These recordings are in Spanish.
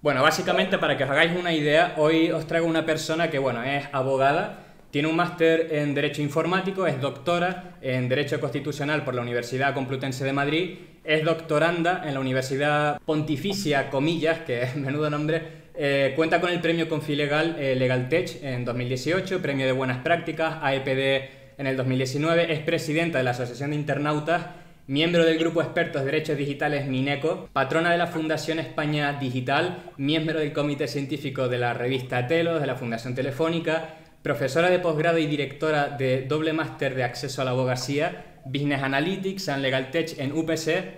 Bueno, básicamente para que os hagáis una idea, hoy os traigo una persona que, bueno, es abogada, tiene un máster en Derecho Informático, es doctora en Derecho Constitucional por la Universidad Complutense de Madrid, es doctoranda en la Universidad Pontificia, comillas, que es menudo nombre, cuenta con el premio Confilegal LegalTech en 2018, premio de Buenas Prácticas, AEPD en el 2019, es presidenta de la Asociación de Internautas, miembro del Grupo Expertos Derechos Digitales Mineco, patrona de la Fundación España Digital, miembro del Comité Científico de la revista Telos, de la Fundación Telefónica, profesora de posgrado y directora de doble máster de acceso a la abogacía, Business Analytics and LegalTech en UPC.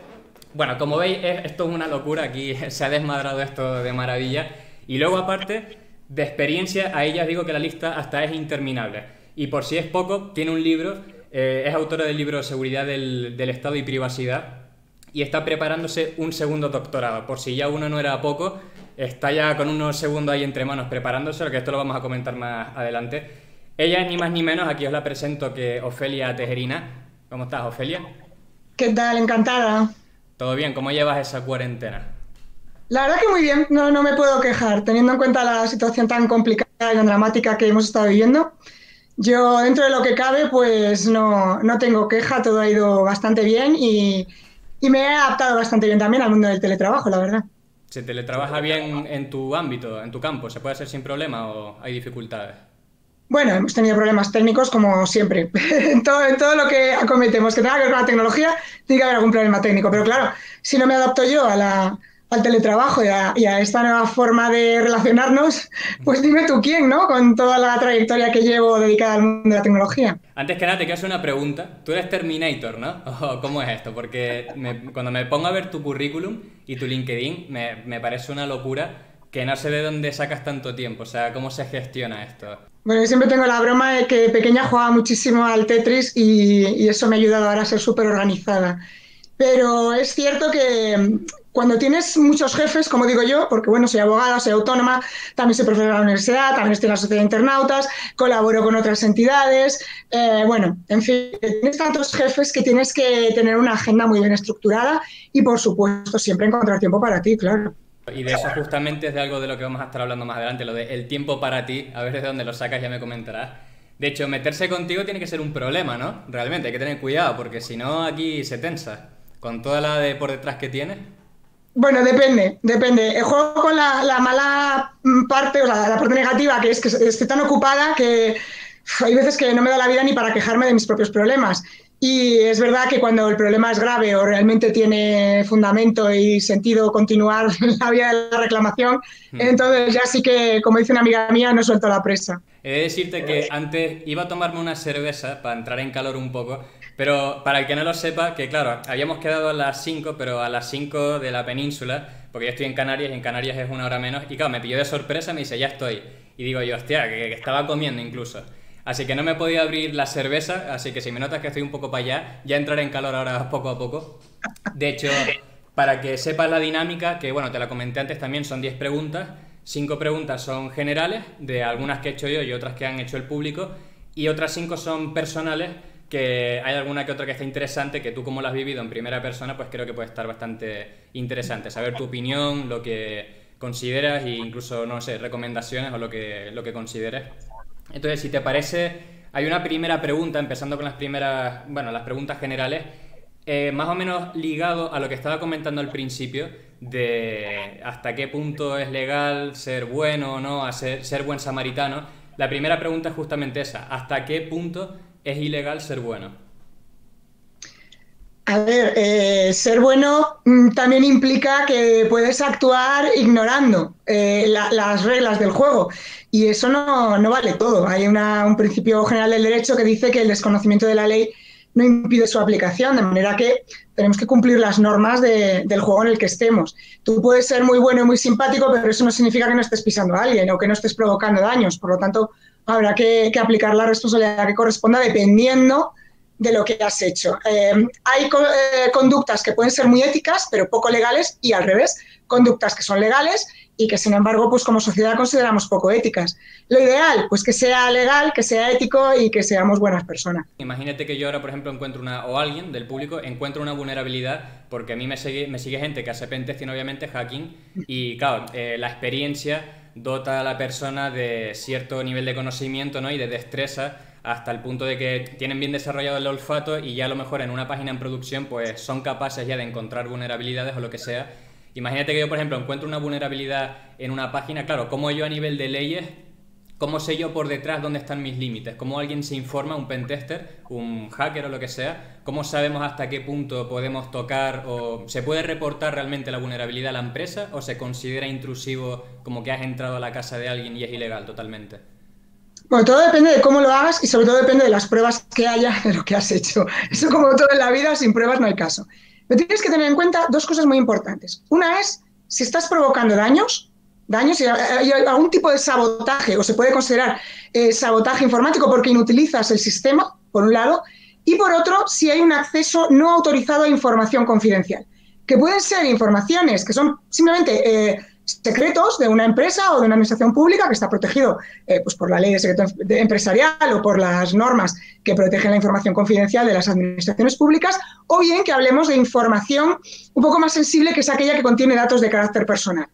Bueno, como veis, esto es una locura, aquí se ha desmadrado esto de maravilla. Y luego, aparte de experiencia, a ella digo que la lista hasta es interminable. Y por si es poco, tiene un libro, es autora del libro Seguridad del Estado y Privacidad, y está preparándose un segundo doctorado. Por si ya uno no era poco, está ya con unos segundos ahí entre manos preparándose, que esto lo vamos a comentar más adelante. Ella es ni más ni menos, aquí os la presento, que Ofelia Tejerina. ¿Cómo estás, Ofelia? ¿Qué tal? Encantada. ¿Todo bien? ¿Cómo llevas esa cuarentena? La verdad que muy bien, no me puedo quejar, teniendo en cuenta la situación tan complicada y tan dramática que hemos estado viviendo. Yo, dentro de lo que cabe, pues no tengo queja, todo ha ido bastante bien y me he adaptado bastante bien también al mundo del teletrabajo, la verdad. ¿Se teletrabaja bien en tu ámbito, en tu campo? ¿Se puede hacer sin problema o hay dificultades? Bueno, hemos tenido problemas técnicos como siempre. En todo lo que acometemos que tenga que ver con la tecnología, tiene que haber algún problema técnico. Pero claro, si no me adapto yo al teletrabajo y a esta nueva forma de relacionarnos, pues dime tú quién, ¿no? Con toda la trayectoria que llevo dedicada al mundo de la tecnología. Antes que nada, te quiero hacer una pregunta. Tú eres Terminator, ¿no? ¿O cómo es esto? Porque cuando me pongo a ver tu currículum y tu LinkedIn, me parece una locura que no sé de dónde sacas tanto tiempo. O sea, ¿cómo se gestiona esto? Bueno, yo siempre tengo la broma de que de pequeña jugaba muchísimo al Tetris y eso me ha ayudado ahora a ser súper organizada. Pero es cierto que cuando tienes muchos jefes, como digo yo, porque bueno, soy abogada, soy autónoma, también soy profesora de la universidad, también estoy en la Sociedad de Internautas, colaboro con otras entidades, bueno, en fin, tienes tantos jefes que tienes que tener una agenda muy bien estructurada y por supuesto siempre encontrar tiempo para ti, claro. Y de eso justamente es de algo de lo que vamos a estar hablando más adelante, lo de el tiempo para ti, a ver desde dónde lo sacas, ya me comentarás. De hecho, meterse contigo tiene que ser un problema, ¿no? Realmente, hay que tener cuidado, porque si no, aquí se tensa. Con toda la de por detrás que tienes. Bueno, depende. Juego con la mala parte, o sea, la parte negativa, que es que estoy tan ocupada que hay veces que no me da la vida ni para quejarme de mis propios problemas. Y es verdad que cuando el problema es grave o realmente tiene fundamento y sentido continuar la vía de la reclamación, entonces ya sí que, como dice una amiga mía, no suelto la presa. He de decirte que antes iba a tomarme una cerveza para entrar en calor un poco, pero para el que no lo sepa, que claro, habíamos quedado a las 5, pero a las 5 de la península, porque yo estoy en Canarias y en Canarias es una hora menos, y claro, me pilló de sorpresa, me dice, ya estoy. Y digo yo, hostia, que estaba comiendo incluso. Así que no me podía abrir la cerveza, así que si me notas que estoy un poco para allá, ya entraré en calor ahora poco a poco. De hecho, para que sepas la dinámica, que bueno, te la comenté antes también, son 10 preguntas. 5 preguntas son generales, de algunas que he hecho yo y otras que han hecho el público, y otras 5 son personales, que hay alguna que otra que está interesante, que tú como la has vivido en primera persona, pues creo que puede estar bastante interesante. Saber tu opinión, lo que consideras e incluso, no sé, recomendaciones o lo que consideres. Entonces, si te parece, hay una primera pregunta, empezando con las primeras, bueno, las preguntas generales, más o menos ligado a lo que estaba comentando al principio, de hasta qué punto es legal ser bueno o no, ser buen samaritano. La primera pregunta es justamente esa, ¿hasta qué punto es ilegal ser bueno? A ver, ser bueno también implica que puedes actuar ignorando las reglas del juego y eso no vale todo. Hay un principio general del derecho que dice que el desconocimiento de la ley no impide su aplicación, de manera que tenemos que cumplir las normas del juego en el que estemos. Tú puedes ser muy bueno y muy simpático, pero eso no significa que no estés pisando a alguien o que no estés provocando daños. Por lo tanto, habrá que aplicar la responsabilidad que corresponda dependiendo de lo que has hecho. Hay conductas que pueden ser muy éticas, pero poco legales, y al revés, conductas que son legales y que, sin embargo, pues como sociedad consideramos poco éticas. Lo ideal, pues que sea legal, que sea ético y que seamos buenas personas. Imagínate que yo ahora, por ejemplo, o alguien del público encuentra una vulnerabilidad porque a mí me sigue gente que hace pentesting, obviamente, hacking, y claro, la experiencia dota a la persona de cierto nivel de conocimiento, ¿no? Y de destreza, hasta el punto de que tienen bien desarrollado el olfato y ya a lo mejor en una página en producción pues son capaces ya de encontrar vulnerabilidades o lo que sea. Imagínate que yo, por ejemplo, encuentro una vulnerabilidad en una página, claro, ¿cómo yo a nivel de leyes, cómo sé yo por detrás dónde están mis límites? ¿Cómo alguien se informa, un pentester, un hacker o lo que sea? ¿Cómo sabemos hasta qué punto podemos tocar o se puede reportar realmente la vulnerabilidad a la empresa o se considera intrusivo como que has entrado a la casa de alguien y es ilegal totalmente? Bueno, todo depende de cómo lo hagas y sobre todo depende de las pruebas que haya de lo que has hecho. Eso como todo en la vida, sin pruebas no hay caso. Pero tienes que tener en cuenta dos cosas muy importantes. Una es si estás provocando daños, si hay algún tipo de sabotaje o se puede considerar sabotaje informático porque inutilizas el sistema, por un lado, y por otro, si hay un acceso no autorizado a información confidencial, que pueden ser informaciones que son simplemente secretos de una empresa o de una administración pública que está protegido pues por la ley de secreto empresarial o por las normas que protegen la información confidencial de las administraciones públicas, o bien que hablemos de información un poco más sensible, que es aquella que contiene datos de carácter personal.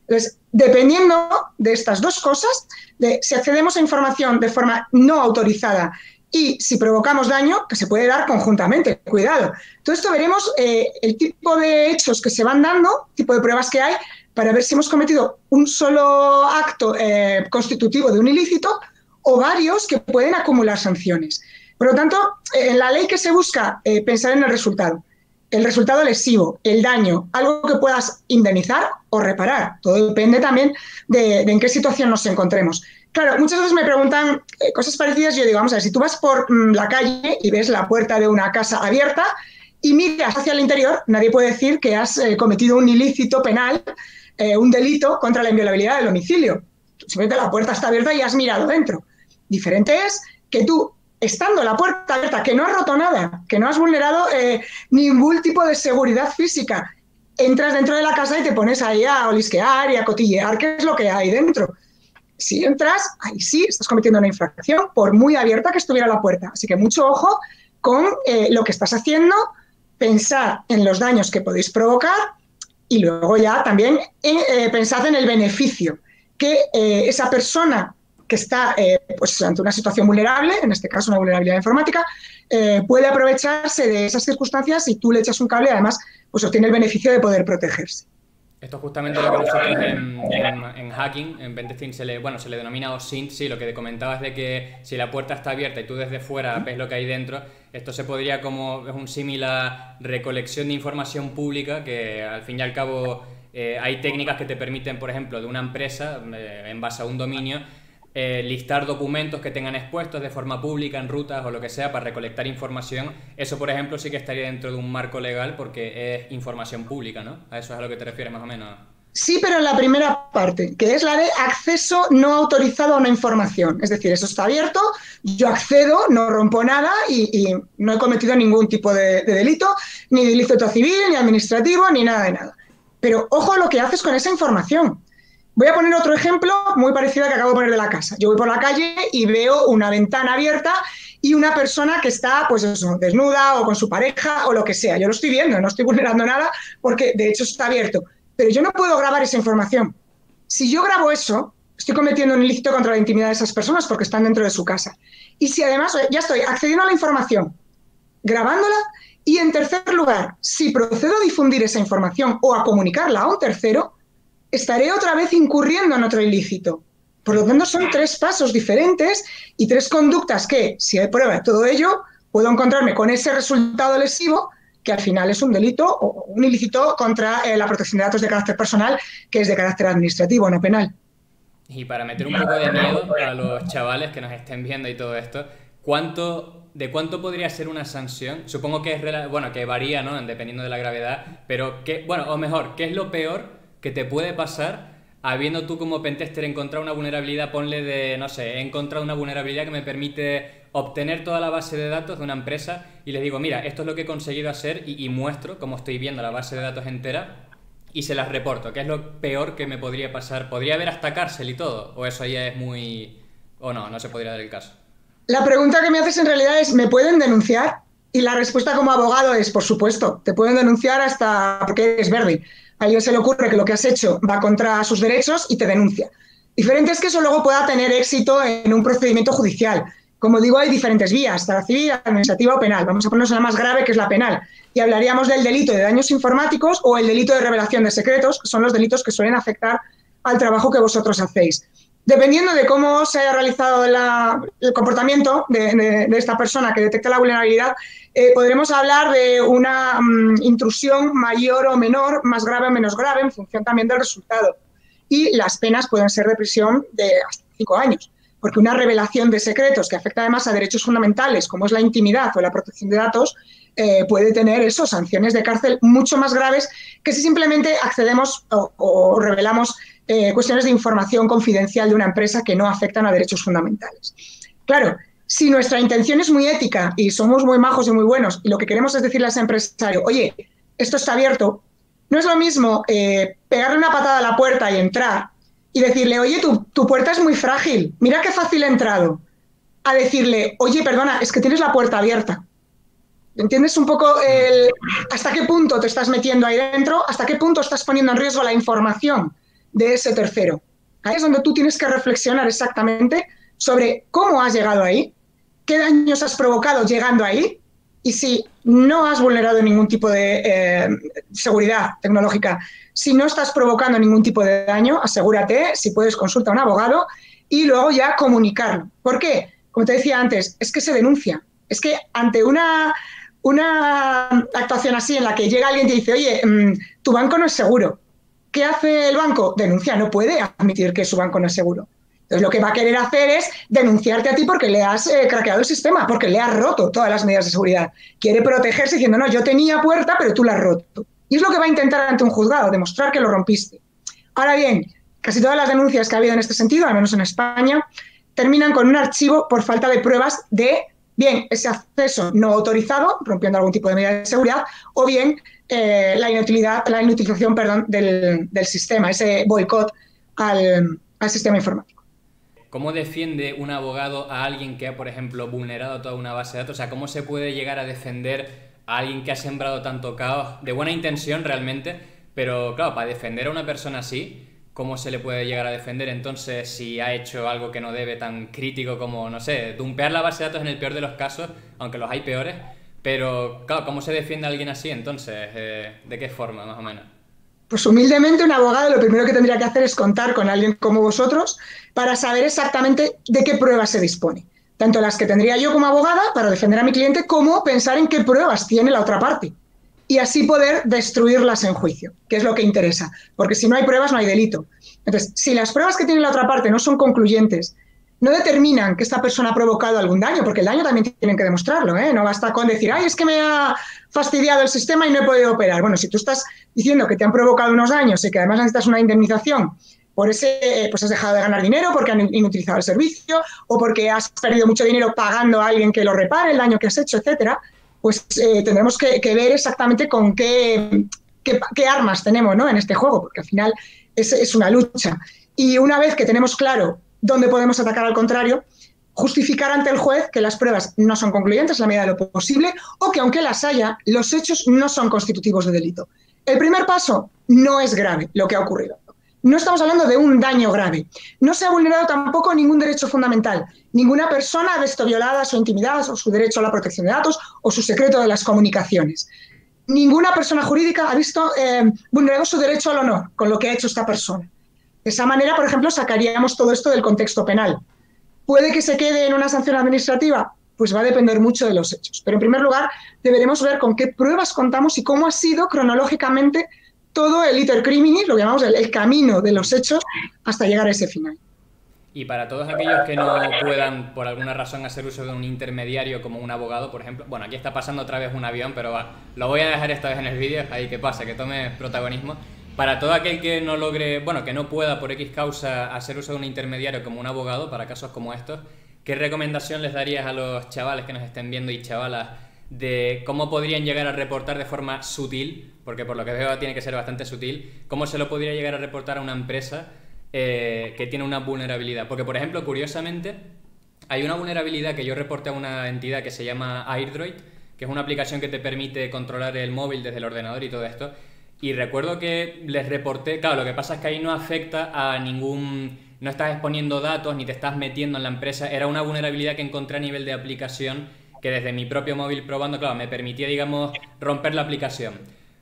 Entonces, dependiendo de estas dos cosas, de si accedemos a información de forma no autorizada y si provocamos daño, que se puede dar conjuntamente, cuidado. Todo esto veremos el tipo de hechos que se van dando, tipo de pruebas que hay, para ver si hemos cometido un solo acto constitutivo de un ilícito o varios que pueden acumular sanciones. Por lo tanto, en la ley que se busca pensar en el resultado lesivo, el daño, algo que puedas indemnizar o reparar. Todo depende también de en qué situación nos encontremos. Claro, muchas veces me preguntan cosas parecidas y yo digo, vamos a ver, si tú vas por la calle y ves la puerta de una casa abierta y miras hacia el interior, nadie puede decir que has cometido un ilícito penal, un delito contra la inviolabilidad del domicilio. Simplemente la puerta está abierta y has mirado dentro. Diferente es que tú, estando la puerta abierta, que no has roto nada, que no has vulnerado ningún tipo de seguridad física, entras dentro de la casa y te pones ahí a olisquear y a cotillear qué es lo que hay dentro. Si entras, ahí sí estás cometiendo una infracción, por muy abierta que estuviera la puerta. Así que mucho ojo con lo que estás haciendo, pensar en los daños que podéis provocar y luego ya también pensad en el beneficio que esa persona que está pues ante una situación vulnerable, en este caso una vulnerabilidad informática, puede aprovecharse de esas circunstancias y tú le echas un cable y además pues obtiene el beneficio de poder protegerse. Esto es justamente lo que nosotros en hacking, en pentesting, se le denomina OSINT, sí, lo que comentabas de que si la puerta está abierta y tú desde fuera ves lo que hay dentro, esto se podría como, es un símil a recolección de información pública, que al fin y al cabo hay técnicas que te permiten, por ejemplo, de una empresa, en base a un dominio, listar documentos que tengan expuestos de forma pública en rutas o lo que sea para recolectar información. Eso, por ejemplo, sí que estaría dentro de un marco legal porque es información pública, ¿no? A eso es a lo que te refieres más o menos. Sí, pero en la primera parte, que es la de acceso no autorizado a una información. Es decir, eso está abierto, yo accedo, no rompo nada y no he cometido ningún tipo de delito, ni de ilícito civil, ni administrativo, ni nada de nada. Pero ojo a lo que haces con esa información. Voy a poner otro ejemplo muy parecido al que acabo de poner de la casa. Yo voy por la calle y veo una ventana abierta y una persona que está, pues eso, desnuda o con su pareja o lo que sea. Yo lo estoy viendo, no estoy vulnerando nada porque de hecho está abierto. Pero yo no puedo grabar esa información. Si yo grabo eso, estoy cometiendo un ilícito contra la intimidad de esas personas porque están dentro de su casa. Y si además ya estoy accediendo a la información, grabándola, y en tercer lugar, si procedo a difundir esa información o a comunicarla a un tercero, estaré otra vez incurriendo en otro ilícito. Por lo tanto, son tres pasos diferentes y tres conductas que, si hay prueba de todo ello, puedo encontrarme con ese resultado lesivo que al final es un delito o un ilícito contra la protección de datos de carácter personal, que es de carácter administrativo, no penal. Y para meter un poco de miedo a los chavales que nos estén viendo y todo esto, ¿de cuánto podría ser una sanción? Supongo que que varía, ¿no? Dependiendo de la gravedad, pero o mejor, ¿qué es lo peor que te puede pasar habiendo tú como pentester encontrado una vulnerabilidad? Ponle de, no sé, he encontrado una vulnerabilidad que me permite obtener toda la base de datos de una empresa y les digo, mira, esto es lo que he conseguido hacer y muestro cómo estoy viendo la base de datos entera y se las reporto. ¿Qué es lo peor que me podría pasar? ¿Podría haber hasta cárcel y todo? ¿O eso ya es muy...? ¿O no se podría dar el caso? La pregunta que me haces en realidad es, ¿me pueden denunciar? Y la respuesta como abogado es, por supuesto, te pueden denunciar hasta porque eres verde. A alguien se le ocurre que lo que has hecho va contra sus derechos y te denuncia. Diferente es que eso luego pueda tener éxito en un procedimiento judicial. Como digo, hay diferentes vías, la civil, administrativa o penal. Vamos a ponernos en la más grave, que es la penal. Y hablaríamos del delito de daños informáticos o el delito de revelación de secretos, que son los delitos que suelen afectar al trabajo que vosotros hacéis. Dependiendo de cómo se haya realizado el comportamiento de esta persona que detecta la vulnerabilidad, podremos hablar de una intrusión mayor o menor, más grave o menos grave, en función también del resultado. Y las penas pueden ser de prisión de hasta 5 años, porque una revelación de secretos que afecta además a derechos fundamentales, como es la intimidad o la protección de datos, puede tener sanciones de cárcel mucho más graves que si simplemente accedemos o revelamos cuestiones de información confidencial de una empresa que no afectan a derechos fundamentales. Claro, si nuestra intención es muy ética y somos muy majos y muy buenos y lo que queremos es decirle a ese empresario, oye, esto está abierto, no es lo mismo pegarle una patada a la puerta y entrar y decirle, oye, tu puerta es muy frágil, mira qué fácil he entrado, a decirle, oye, perdona, es que tienes la puerta abierta. ¿Entiendes un poco hasta qué punto te estás metiendo ahí dentro? ¿Hasta qué punto estás poniendo en riesgo la información de ese tercero? Ahí es donde tú tienes que reflexionar exactamente sobre cómo has llegado ahí, qué daños has provocado llegando ahí y si no has vulnerado ningún tipo de seguridad tecnológica, si no estás provocando ningún tipo de daño, asegúrate, si puedes, consulta a un abogado y luego ya comunicarlo. ¿Por qué? Como te decía antes, es que se denuncia. Es que ante una actuación así en la que llega alguien y te dice, oye, tu banco no es seguro. ¿Qué hace el banco? Denuncia, no puede admitir que su banco no es seguro. Entonces lo que va a querer hacer es denunciarte a ti porque le has craqueado el sistema, porque le has roto todas las medidas de seguridad. Quiere protegerse diciendo, no, yo tenía puerta, pero tú la has roto. Y es lo que va a intentar ante un juzgado, demostrar que lo rompiste. Ahora bien, casi todas las denuncias que ha habido en este sentido, al menos en España, terminan con un archivo por falta de pruebas de bien ese acceso no autorizado, rompiendo algún tipo de medida de seguridad, o bien la inutilización del sistema, ese boicot al sistema informático. ¿Cómo defiende un abogado a alguien que ha, por ejemplo, vulnerado toda una base de datos? O sea, ¿cómo se puede llegar a defender a alguien que ha sembrado tanto caos, de buena intención realmente? Pero claro, para defender a una persona así, ¿cómo se le puede llegar a defender entonces si ha hecho algo que no debe, tan crítico como, no sé, dumpear la base de datos en el peor de los casos, aunque los hay peores? Pero claro, ¿cómo se defiende a alguien así entonces? ¿De qué forma, más o menos? Pues humildemente un abogado lo primero que tendría que hacer es contar con alguien como vosotros para saber exactamente de qué pruebas se dispone. Tanto las que tendría yo como abogada para defender a mi cliente, como pensar en qué pruebas tiene la otra parte. Y así poder destruirlas en juicio, que es lo que interesa. Porque si no hay pruebas, no hay delito. Entonces, si las pruebas que tiene la otra parte no son concluyentes, no determinan que esta persona ha provocado algún daño, porque el daño también tienen que demostrarlo, ¿eh? No basta con decir, ay, es que me ha fastidiado el sistema y no he podido operar. Bueno, si tú estás diciendo que te han provocado unos daños y que además necesitas una indemnización por ese, pues has dejado de ganar dinero porque han inutilizado el servicio o porque has perdido mucho dinero pagando a alguien que lo repare el daño que has hecho, etcétera, pues tendremos que ver exactamente con qué armas tenemos, ¿no?, en este juego, porque al final es una lucha. Y una vez que tenemos claro dónde podemos atacar al contrario, justificar ante el juez que las pruebas no son concluyentes en la medida de lo posible o que aunque las haya, los hechos no son constitutivos de delito. El primer paso no es grave lo que ha ocurrido. No estamos hablando de un daño grave. No se ha vulnerado tampoco ningún derecho fundamental. Ninguna persona ha visto violada su intimidad o su derecho a la protección de datos o su secreto de las comunicaciones. Ninguna persona jurídica ha visto vulnerado su derecho al honor con lo que ha hecho esta persona. De esa manera, por ejemplo, sacaríamos todo esto del contexto penal. ¿Puede que se quede en una sanción administrativa? Pues va a depender mucho de los hechos. Pero en primer lugar, deberemos ver con qué pruebas contamos y cómo ha sido cronológicamente todo el iter criminis, lo que llamamos el camino de los hechos hasta llegar a ese final. Y para todos aquellos que no puedan, por alguna razón, hacer uso de un intermediario como un abogado, por ejemplo, bueno, aquí está pasando otra vez un avión, pero lo voy a dejar esta vez en el vídeo, ahí que pase, que tome protagonismo. Para todo aquel que no logre, bueno, que no pueda por X causa hacer uso de un intermediario como un abogado para casos como estos, ¿qué recomendación les darías a los chavales que nos estén viendo y chavalas de cómo podrían llegar a reportar de forma sutil, porque por lo que veo tiene que ser bastante sutil, cómo se lo podría llegar a reportar a una empresa que tiene una vulnerabilidad? Porque, por ejemplo, curiosamente, hay una vulnerabilidad que yo reporté a una entidad que se llama AirDroid, que es una aplicación que te permite controlar el móvil desde el ordenador y todo esto. Y recuerdo que les reporté, claro, lo que pasa es que ahí no afecta a ningún, no estás exponiendo datos ni te estás metiendo en la empresa, era una vulnerabilidad que encontré a nivel de aplicación que desde mi propio móvil probando, claro, me permitía, digamos, romper la aplicación.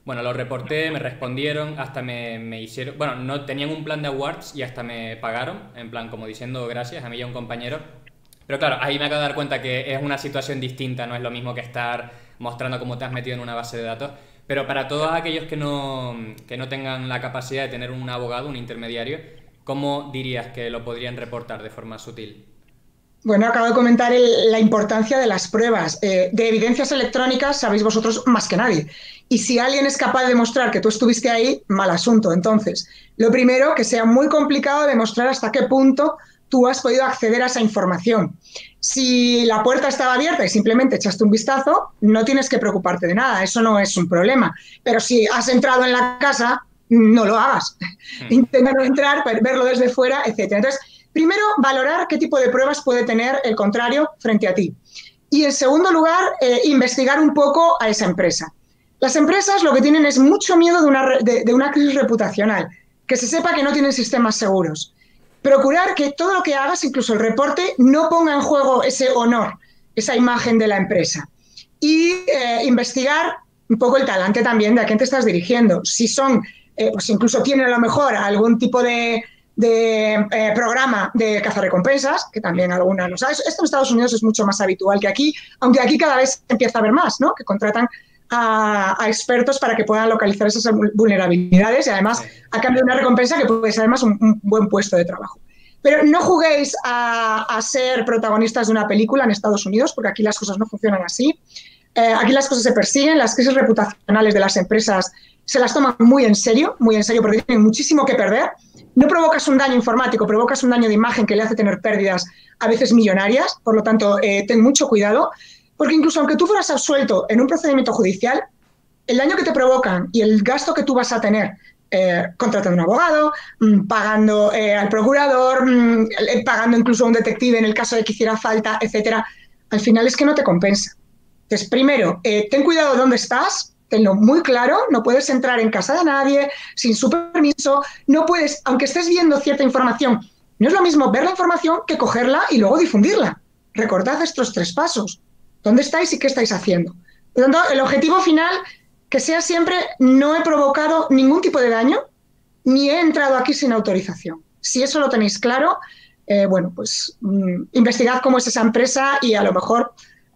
Bueno, lo reporté, me respondieron, hasta me hicieron, bueno, no tenían un plan de awards y hasta me pagaron, en plan como diciendo gracias a mí y a un compañero. Pero claro, ahí me acabo de dar cuenta que es una situación distinta, no es lo mismo que estar mostrando cómo te has metido en una base de datos. Pero para todos aquellos que no tengan la capacidad de tener un abogado, un intermediario, ¿cómo dirías que lo podrían reportar de forma sutil? Bueno, acabo de comentar la importancia de las pruebas. De evidencias electrónicas sabéis vosotros más que nadie. Y si alguien es capaz de demostrar que tú estuviste ahí, mal asunto. Entonces, lo primero, que sea muy complicado demostrar hasta qué punto tú has podido acceder a esa información. Si la puerta estaba abierta y simplemente echaste un vistazo, no tienes que preocuparte de nada, eso no es un problema. Pero si has entrado en la casa, no lo hagas. Intenta no entrar, verlo desde fuera, etc. Entonces, primero, valorar qué tipo de pruebas puede tener el contrario frente a ti. Y en segundo lugar, investigar un poco a esa empresa. Las empresas lo que tienen es mucho miedo de una crisis reputacional, que se sepa que no tienen sistemas seguros. Procurar que todo lo que hagas, incluso el reporte, no ponga en juego ese honor, esa imagen de la empresa. Y investigar un poco el talante también de a quién te estás dirigiendo. Si son, pues incluso tienen a lo mejor algún tipo de programa de cazarrecompensas, que también alguna no sabes. Esto en Estados Unidos es mucho más habitual que aquí, aunque aquí cada vez empieza a haber más, ¿no? Que contratan a expertos para que puedan localizar esas vulnerabilidades y además a cambio de una recompensa que puede ser además un buen puesto de trabajo. Pero no juguéis a ser protagonistas de una película en Estados Unidos, porque aquí las cosas no funcionan así. Aquí las cosas se persiguen, las crisis reputacionales de las empresas se las toman muy en serio, porque tienen muchísimo que perder. No provocas un daño informático, provocas un daño de imagen que le hace tener pérdidas a veces millonarias, por lo tanto, ten mucho cuidado, porque incluso aunque tú fueras absuelto en un procedimiento judicial, el daño que te provocan y el gasto que tú vas a tener contratando un abogado, pagando al procurador, pagando incluso a un detective en el caso de que hiciera falta, etcétera, al final es que no te compensa. Entonces, primero, ten cuidado de dónde estás, tenlo muy claro, no puedes entrar en casa de nadie sin su permiso, no puedes, aunque estés viendo cierta información, no es lo mismo ver la información que cogerla y luego difundirla. Recordad estos 3 pasos. ¿Dónde estáis y qué estáis haciendo? Por lo tanto, el objetivo final, que sea siempre, no he provocado ningún tipo de daño, ni he entrado aquí sin autorización. Si eso lo tenéis claro, bueno, pues investigad cómo es esa empresa y a lo mejor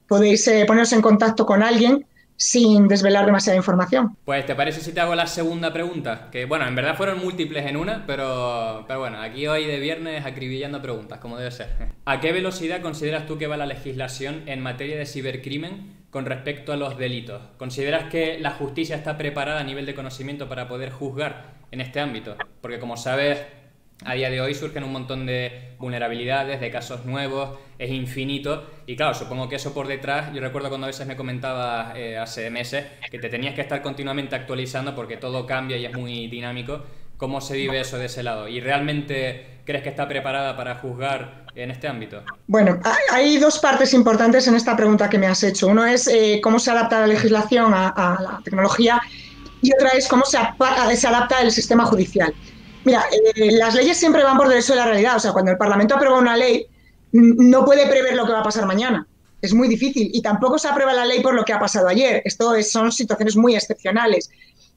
podéis poneros en contacto con alguien sin desvelar demasiada información. Pues, ¿te parece si te hago la segunda pregunta? Que, bueno, en verdad fueron múltiples en una, pero bueno, aquí hoy de viernes acribillando preguntas, como debe ser. ¿A qué velocidad consideras tú que va la legislación en materia de cibercrimen con respecto a los delitos? ¿Consideras que la justicia está preparada a nivel de conocimiento para poder juzgar en este ámbito? Porque, como sabes, a día de hoy surgen un montón de vulnerabilidades, de casos nuevos, es infinito y claro, supongo que eso por detrás, yo recuerdo cuando a veces me comentabas hace meses que te tenías que estar continuamente actualizando porque todo cambia y es muy dinámico. ¿Cómo se vive eso de ese lado? ¿Y realmente crees que está preparada para juzgar en este ámbito? Bueno, hay 2 partes importantes en esta pregunta que me has hecho. Uno es cómo se adapta la legislación a la tecnología y otra es cómo se adapta el sistema judicial. Mira, las leyes siempre van por derecho de la realidad. O sea, cuando el Parlamento aprueba una ley, no puede prever lo que va a pasar mañana. Es muy difícil. Y tampoco se aprueba la ley por lo que ha pasado ayer. Son situaciones muy excepcionales.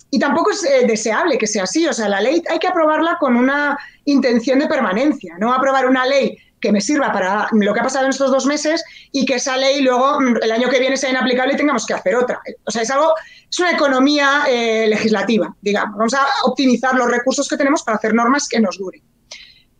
Y tampoco es deseable que sea así. O sea, la ley hay que aprobarla con una intención de permanencia. No aprobar una ley que me sirva para lo que ha pasado en estos 2 meses y que esa ley luego el año que viene sea inaplicable y tengamos que hacer otra. O sea, es una economía legislativa, digamos. Vamos a optimizar los recursos que tenemos para hacer normas que nos duren.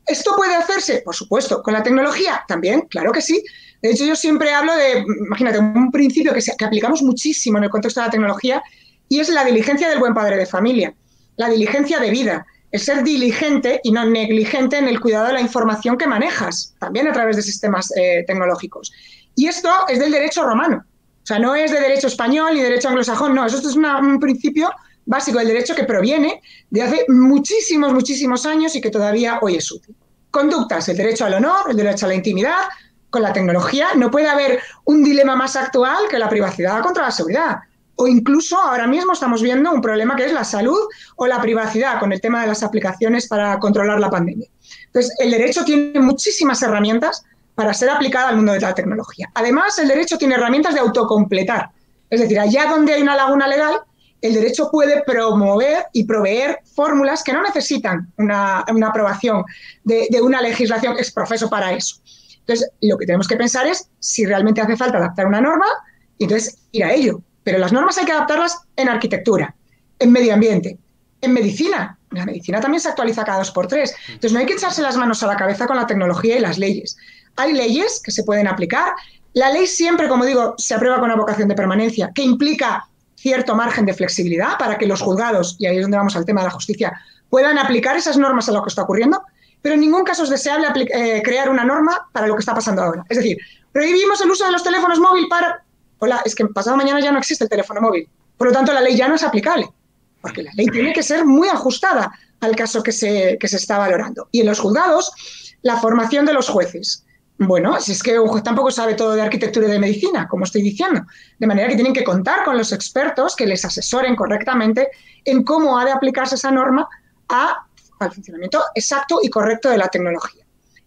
¿Esto puede hacerse? Por supuesto. ¿Con la tecnología? También, claro que sí. De hecho, yo siempre hablo de, imagínate, un principio que aplicamos muchísimo en el contexto de la tecnología y es la diligencia del buen padre de familia, la diligencia de vida. El ser diligente y no negligente en el cuidado de la información que manejas, también a través de sistemas tecnológicos. Y esto es del derecho romano, o sea, no es de derecho español ni derecho anglosajón, no, eso es un principio básico del derecho que proviene de hace muchísimos años y que todavía hoy es útil. Conductas, el derecho al honor, el derecho a la intimidad, con la tecnología no puede haber un dilema más actual que la privacidad contra la seguridad. O incluso ahora mismo estamos viendo un problema que es la salud o la privacidad con el tema de las aplicaciones para controlar la pandemia. Entonces, el derecho tiene muchísimas herramientas para ser aplicada al mundo de la tecnología. Además, el derecho tiene herramientas de autocompletar. Es decir, allá donde hay una laguna legal, el derecho puede promover y proveer fórmulas que no necesitan una aprobación de una legislación ex profeso para eso. Entonces, lo que tenemos que pensar es si realmente hace falta adaptar una norma y entonces ir a ello. Pero las normas hay que adaptarlas en arquitectura, en medio ambiente, en medicina. La medicina también se actualiza cada 2 por 3. Entonces, no hay que echarse las manos a la cabeza con la tecnología y las leyes. Hay leyes que se pueden aplicar. La ley siempre, como digo, se aprueba con una vocación de permanencia, que implica cierto margen de flexibilidad para que los juzgados, y ahí es donde vamos al tema de la justicia, puedan aplicar esas normas a lo que está ocurriendo, pero en ningún caso es deseable crear una norma para lo que está pasando ahora. Es decir, prohibimos el uso de los teléfonos móviles para... Hola, es que pasado mañana ya no existe el teléfono móvil. Por lo tanto, la ley ya no es aplicable, porque la ley tiene que ser muy ajustada al caso que se está valorando. Y en los juzgados, la formación de los jueces. Bueno, si es que un juez tampoco sabe todo de arquitectura y de medicina, como estoy diciendo. De manera que tienen que contar con los expertos que les asesoren correctamente en cómo ha de aplicarse esa norma al funcionamiento exacto y correcto de la tecnología.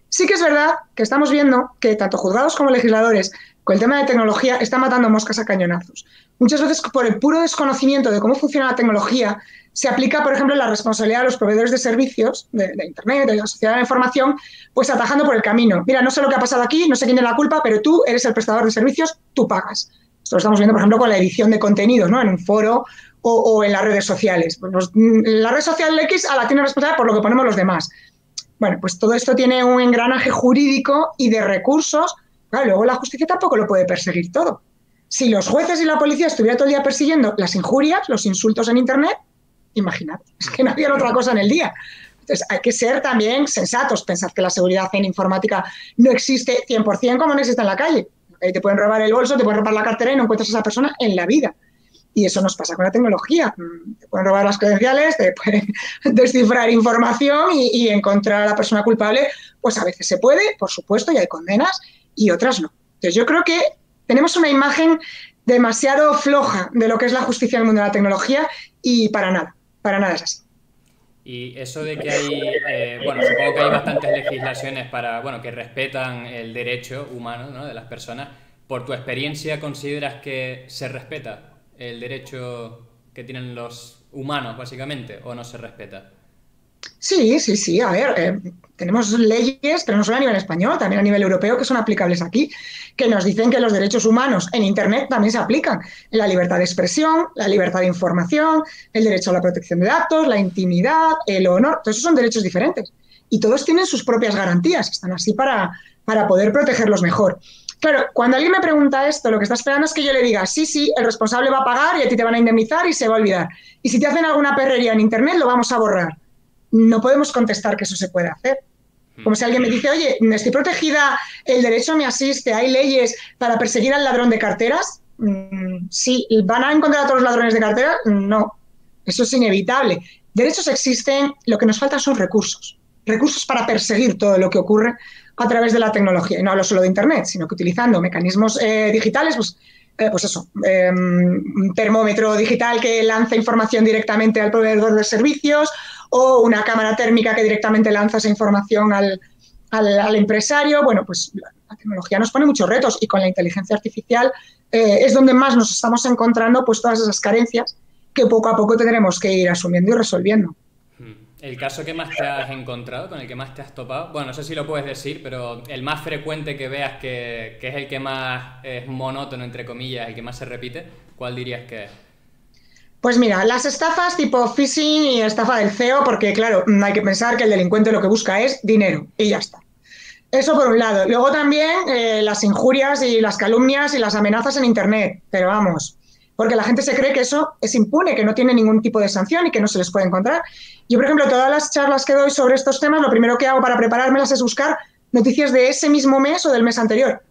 Sí que es verdad que estamos viendo que tanto juzgados como legisladores con el tema de tecnología están matando moscas a cañonazos. Muchas veces por el puro desconocimiento de cómo funciona la tecnología se aplica, por ejemplo, la responsabilidad de los proveedores de servicios, de Internet, de la sociedad de la información, pues atajando por el camino. Mira, no sé lo que ha pasado aquí, no sé quién es la culpa, pero tú eres el prestador de servicios, tú pagas. Esto lo estamos viendo, por ejemplo, con la edición de contenidos, ¿no? En un foro o en las redes sociales. Pues la red social X la tiene responsabilidad por lo que ponemos los demás. Bueno, pues todo esto tiene un engranaje jurídico y de recursos. Claro, luego la justicia tampoco lo puede perseguir todo. Si los jueces y la policía estuvieran todo el día persiguiendo las injurias, los insultos en Internet, imaginad, es que no había otra cosa en el día. Entonces, hay que ser también sensatos. Pensad que la seguridad en informática no existe 100% como no existe en la calle. Ahí te pueden robar el bolso, te pueden robar la cartera y no encuentras a esa persona en la vida. Y eso nos pasa con la tecnología. Te pueden robar las credenciales, te pueden descifrar información y encontrar a la persona culpable. Pues a veces se puede, por supuesto, y hay condenas, y otras no. Entonces, yo creo que tenemos una imagen demasiado floja de lo que es la justicia en el mundo de la tecnología y para nada es así. Y eso de que hay, bueno, supongo que hay bastantes legislaciones para, bueno, que respetan el derecho humano, ¿no?, de las personas. ¿Por tu experiencia consideras que se respeta el derecho que tienen los humanos, básicamente, o no se respeta? Sí. A ver, tenemos leyes, pero no solo a nivel español, también a nivel europeo, que son aplicables aquí, que nos dicen que los derechos humanos en Internet también se aplican. La libertad de expresión, la libertad de información, el derecho a la protección de datos, la intimidad, el honor. Todos esos son derechos diferentes. Y todos tienen sus propias garantías. Están así para poder protegerlos mejor. Claro, cuando alguien me pregunta esto, lo que está esperando es que yo le diga, sí, el responsable va a pagar y a ti te van a indemnizar y se va a olvidar. Y si te hacen alguna perrería en Internet, lo vamos a borrar. No podemos contestar que eso se puede hacer. Como si alguien me dice, oye, estoy protegida, el derecho me asiste, hay leyes para perseguir al ladrón de carteras. Sí, ¿van a encontrar a todos los ladrones de carteras? No, eso es inevitable. Derechos existen, lo que nos faltan son recursos. Recursos para perseguir todo lo que ocurre a través de la tecnología. Y no hablo solo de Internet, sino que utilizando mecanismos digitales, pues eso, un termómetro digital que lanza información directamente al proveedor de servicios o una cámara térmica que directamente lanza esa información al empresario. Bueno, pues la tecnología nos pone muchos retos y con la inteligencia artificial es donde más nos estamos encontrando pues todas esas carencias que poco a poco tendremos que ir asumiendo y resolviendo. ¿El caso que más te has encontrado, con el que más te has topado? Bueno, no sé si lo puedes decir, pero el más frecuente que veas que es el que más es monótono, entre comillas, el que más se repite, ¿cuál dirías que es? Pues mira, las estafas tipo phishing y estafa del CEO, porque claro, hay que pensar que el delincuente lo que busca es dinero y ya está. Eso por un lado. Luego también las injurias y las calumnias y las amenazas en Internet, pero vamos, porque la gente se cree que eso es impune, que no tiene ningún tipo de sanción y que no se les puede encontrar. Yo, por ejemplo, todas las charlas que doy sobre estos temas, lo primero que hago para preparármelas es buscar noticias de ese mismo mes o del mes anterior,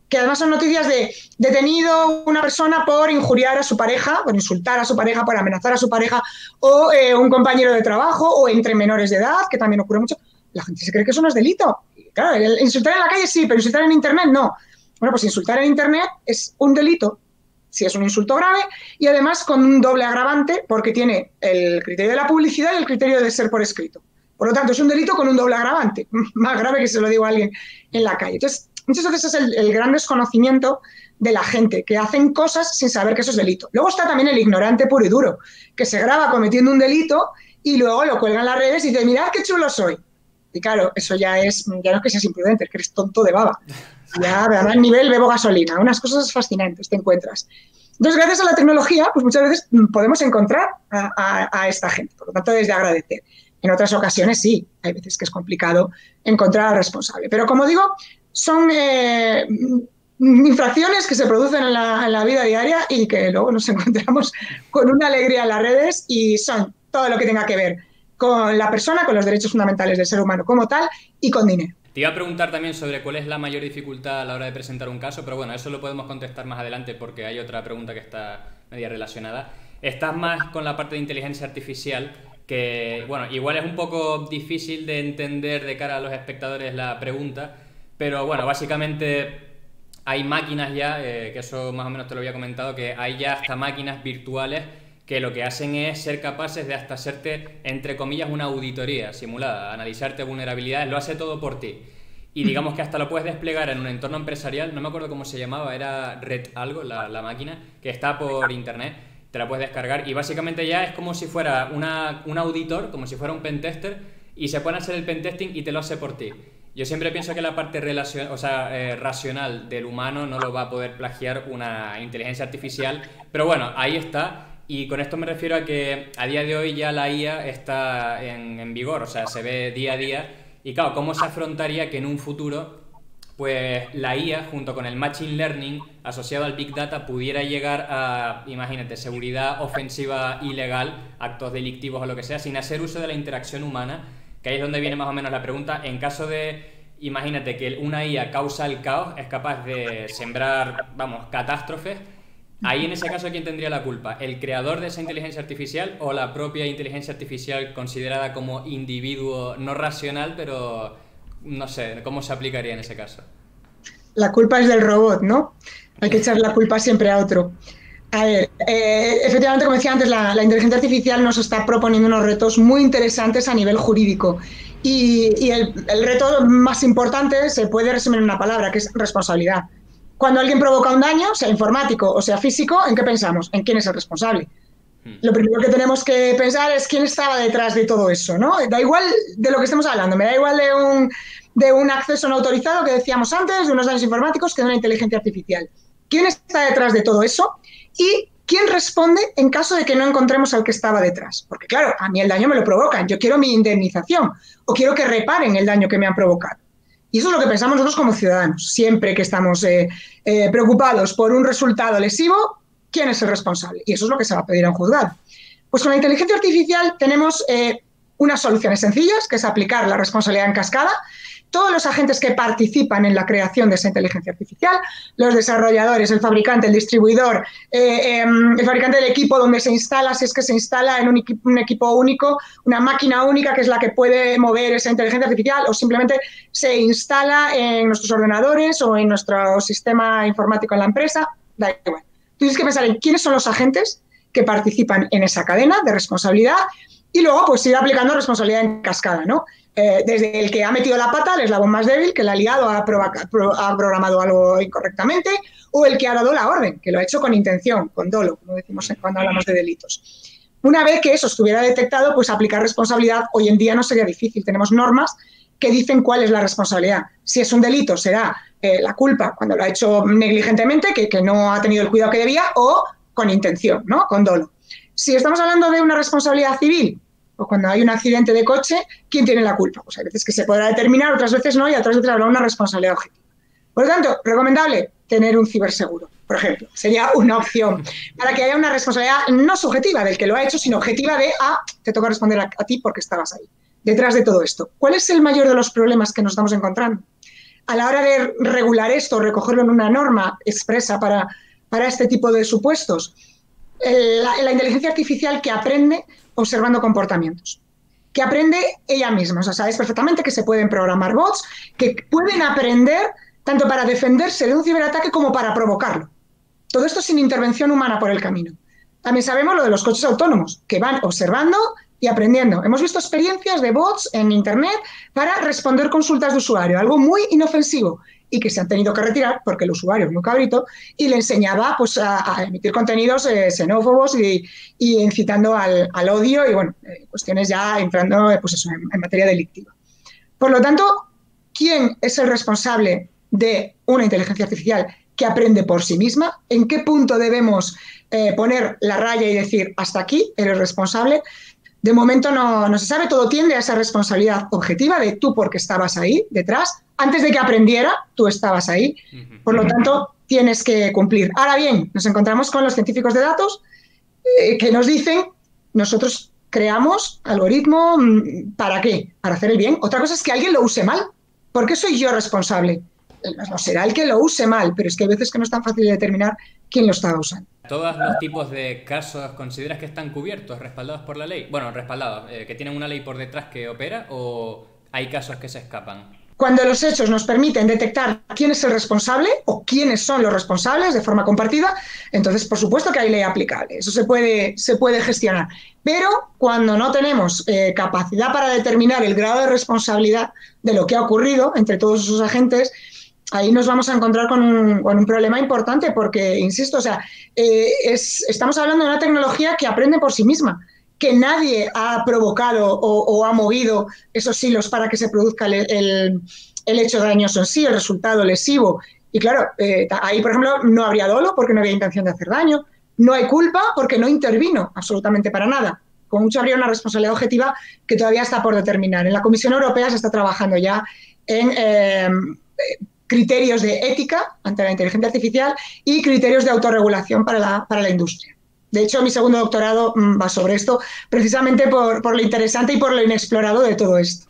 que además son noticias de detenido una persona por injuriar a su pareja, por insultar a su pareja, por amenazar a su pareja, o un compañero de trabajo, o entre menores de edad, que también ocurre mucho. La gente se cree que eso no es delito. claro, insultar en la calle sí, pero insultar en Internet no. Bueno, pues insultar en Internet es un delito, si es un insulto grave, y además con un doble agravante, porque tiene el criterio de la publicidad y el criterio de ser por escrito. Por lo tanto, es un delito con un doble agravante, más grave que se lo digo a alguien en la calle. Entonces, muchas veces es el gran desconocimiento de la gente, que hacen cosas sin saber que eso es delito. Luego está también el ignorante puro y duro, que se graba cometiendo un delito y luego lo cuelga en las redes y dice, mirad qué chulo soy. Y claro, eso ya no es que seas imprudente, es que eres tonto de baba. Ya, a nivel bebo gasolina, unas cosas fascinantes te encuentras. Entonces, gracias a la tecnología, pues muchas veces podemos encontrar a esta gente, por lo tanto, es de agradecer. En otras ocasiones sí, hay veces que es complicado encontrar al responsable. Pero como digo, son infracciones que se producen en la vida diaria y que luego nos encontramos con una alegría en las redes y son todo lo que tenga que ver con la persona, con los derechos fundamentales del ser humano como tal y con dinero. Te iba a preguntar también sobre cuál es la mayor dificultad a la hora de presentar un caso, pero bueno, eso lo podemos contestar más adelante porque hay otra pregunta que está media relacionada. Estás más con la parte de inteligencia artificial, que bueno, igual es un poco difícil de entender de cara a los espectadores la pregunta, pero bueno, básicamente hay máquinas ya, que eso más o menos te lo había comentado, que hay ya hasta máquinas virtuales que lo que hacen es ser capaces de hasta hacerte, entre comillas, una auditoría simulada, analizarte vulnerabilidades, lo hace todo por ti. Y digamos que hasta lo puedes desplegar en un entorno empresarial, no me acuerdo cómo se llamaba, era Red algo, la máquina, que está por internet, te la puedes descargar y básicamente ya es como si fuera un auditor, como si fuera un pentester, y se pone a hacer el pentesting y te lo hace por ti. Yo siempre pienso que la parte racional del humano no lo va a poder plagiar una inteligencia artificial, pero bueno, ahí está. Y con esto me refiero a que a día de hoy ya la IA está en vigor, o sea, se ve día a día. Y claro, ¿cómo se afrontaría que en un futuro, pues la IA, junto con el Machine Learning asociado al Big Data, pudiera llegar a, imagínate, seguridad ofensiva ilegal, actos delictivos o lo que sea, sin hacer uso de la interacción humana? Que ahí es donde viene más o menos la pregunta. En caso de, imagínate que una IA causa el caos, es capaz de sembrar, vamos, catástrofes. Ahí en ese caso, ¿quién tendría la culpa? ¿El creador de esa inteligencia artificial o la propia inteligencia artificial considerada como individuo no racional, pero no sé, ¿cómo se aplicaría en ese caso? La culpa es del robot, ¿no? Hay que echar la culpa siempre a otro. A ver, efectivamente, como decía antes, la inteligencia artificial nos está proponiendo unos retos muy interesantes a nivel jurídico. Y el reto más importante se puede resumir en una palabra, que es responsabilidad. Cuando alguien provoca un daño, sea informático o sea físico, ¿en qué pensamos? ¿En quién es el responsable? Lo primero que tenemos que pensar es quién estaba detrás de todo eso, ¿no? Da igual de lo que estemos hablando, me da igual de un acceso no autorizado que decíamos antes, de unos daños informáticos, que de una inteligencia artificial. ¿Quién está detrás de todo eso? Y ¿quién responde en caso de que no encontremos al que estaba detrás? Porque claro, a mí el daño me lo provocan, yo quiero mi indemnización o quiero que reparen el daño que me han provocado. Y eso es lo que pensamos nosotros como ciudadanos. Siempre que estamos preocupados por un resultado lesivo, ¿quién es el responsable? Y eso es lo que se va a pedir a un juzgado. Pues con la inteligencia artificial tenemos unas soluciones sencillas, que es aplicar la responsabilidad en cascada. Todos los agentes que participan en la creación de esa inteligencia artificial, los desarrolladores, el fabricante, el distribuidor, el fabricante del equipo donde se instala, si es que se instala en un equipo único, una máquina única que es la que puede mover esa inteligencia artificial, o simplemente se instala en nuestros ordenadores o en nuestro sistema informático en la empresa, da igual. Tú tienes que pensar en quiénes son los agentes que participan en esa cadena de responsabilidad y luego pues ir aplicando responsabilidad en cascada, ¿no? Desde el que ha metido la pata, el eslabón más débil, que el aliado ha programado algo incorrectamente, o el que ha dado la orden, que lo ha hecho con intención, con dolo, como decimos cuando hablamos de delitos. Una vez que eso estuviera detectado, pues aplicar responsabilidad hoy en día no sería difícil. Tenemos normas que dicen cuál es la responsabilidad. Si es un delito, será la culpa cuando lo ha hecho negligentemente, que no ha tenido el cuidado que debía, o con intención, ¿no? Con dolo. Si estamos hablando de una responsabilidad civil, o cuando hay un accidente de coche, ¿quién tiene la culpa? Pues hay veces que se podrá determinar, otras veces no, y otras veces habrá una responsabilidad objetiva. Por lo tanto, recomendable tener un ciberseguro, por ejemplo. Sería una opción para que haya una responsabilidad no subjetiva del que lo ha hecho, sino objetiva de, te toca responder a ti porque estabas ahí. Detrás de todo esto, ¿cuál es el mayor de los problemas que nos estamos encontrando? A la hora de regular esto, recogerlo en una norma expresa para este tipo de supuestos, la inteligencia artificial que aprende observando comportamientos. que aprende ella misma. O sea, sabes perfectamente que se pueden programar bots que pueden aprender tanto para defenderse de un ciberataque como para provocarlo. Todo esto sin intervención humana por el camino. También sabemos lo de los coches autónomos, que van observando y aprendiendo. Hemos visto experiencias de bots en Internet para responder consultas de usuario, algo muy inofensivo y que se han tenido que retirar porque el usuario es muy cabrito y le enseñaba pues, a emitir contenidos xenófobos y incitando al odio y bueno, cuestiones ya entrando pues eso, en materia delictiva. Por lo tanto, ¿quién es el responsable de una inteligencia artificial que aprende por sí misma? ¿En qué punto debemos poner la raya y decir hasta aquí eres responsable? De momento no se sabe, todo tiende a esa responsabilidad objetiva de tú porque estabas ahí detrás, antes de que aprendiera, tú estabas ahí, por lo tanto tienes que cumplir. Ahora bien, nos encontramos con los científicos de datos que nos dicen, nosotros creamos algoritmo, ¿para qué? Para hacer el bien. Otra cosa es que alguien lo use mal. ¿Por qué soy yo responsable? No será el que lo use mal, pero es que hay veces que no es tan fácil de determinar quién lo estaba usando. ¿Todos los tipos de casos consideras que están cubiertos, respaldados por la ley? Bueno, respaldados, que tienen una ley por detrás que opera, ¿o hay casos que se escapan? Cuando los hechos nos permiten detectar quién es el responsable o quiénes son los responsables de forma compartida, entonces por supuesto que hay ley aplicable, eso se puede gestionar. Pero cuando no tenemos capacidad para determinar el grado de responsabilidad de lo que ha ocurrido entre todos esos agentes, ahí nos vamos a encontrar con un problema importante porque, insisto, o sea, estamos hablando de una tecnología que aprende por sí misma, que nadie ha provocado o ha movido esos hilos para que se produzca el hecho dañoso en sí, el resultado lesivo. Y claro, ahí, por ejemplo, no habría dolo porque no había intención de hacer daño, no hay culpa porque no intervino absolutamente para nada. Con mucho habría una responsabilidad objetiva que todavía está por determinar. En la Comisión Europea se está trabajando ya en criterios de ética ante la inteligencia artificial y criterios de autorregulación para la industria. De hecho, mi segundo doctorado va sobre esto, precisamente por lo interesante y por lo inexplorado de todo esto.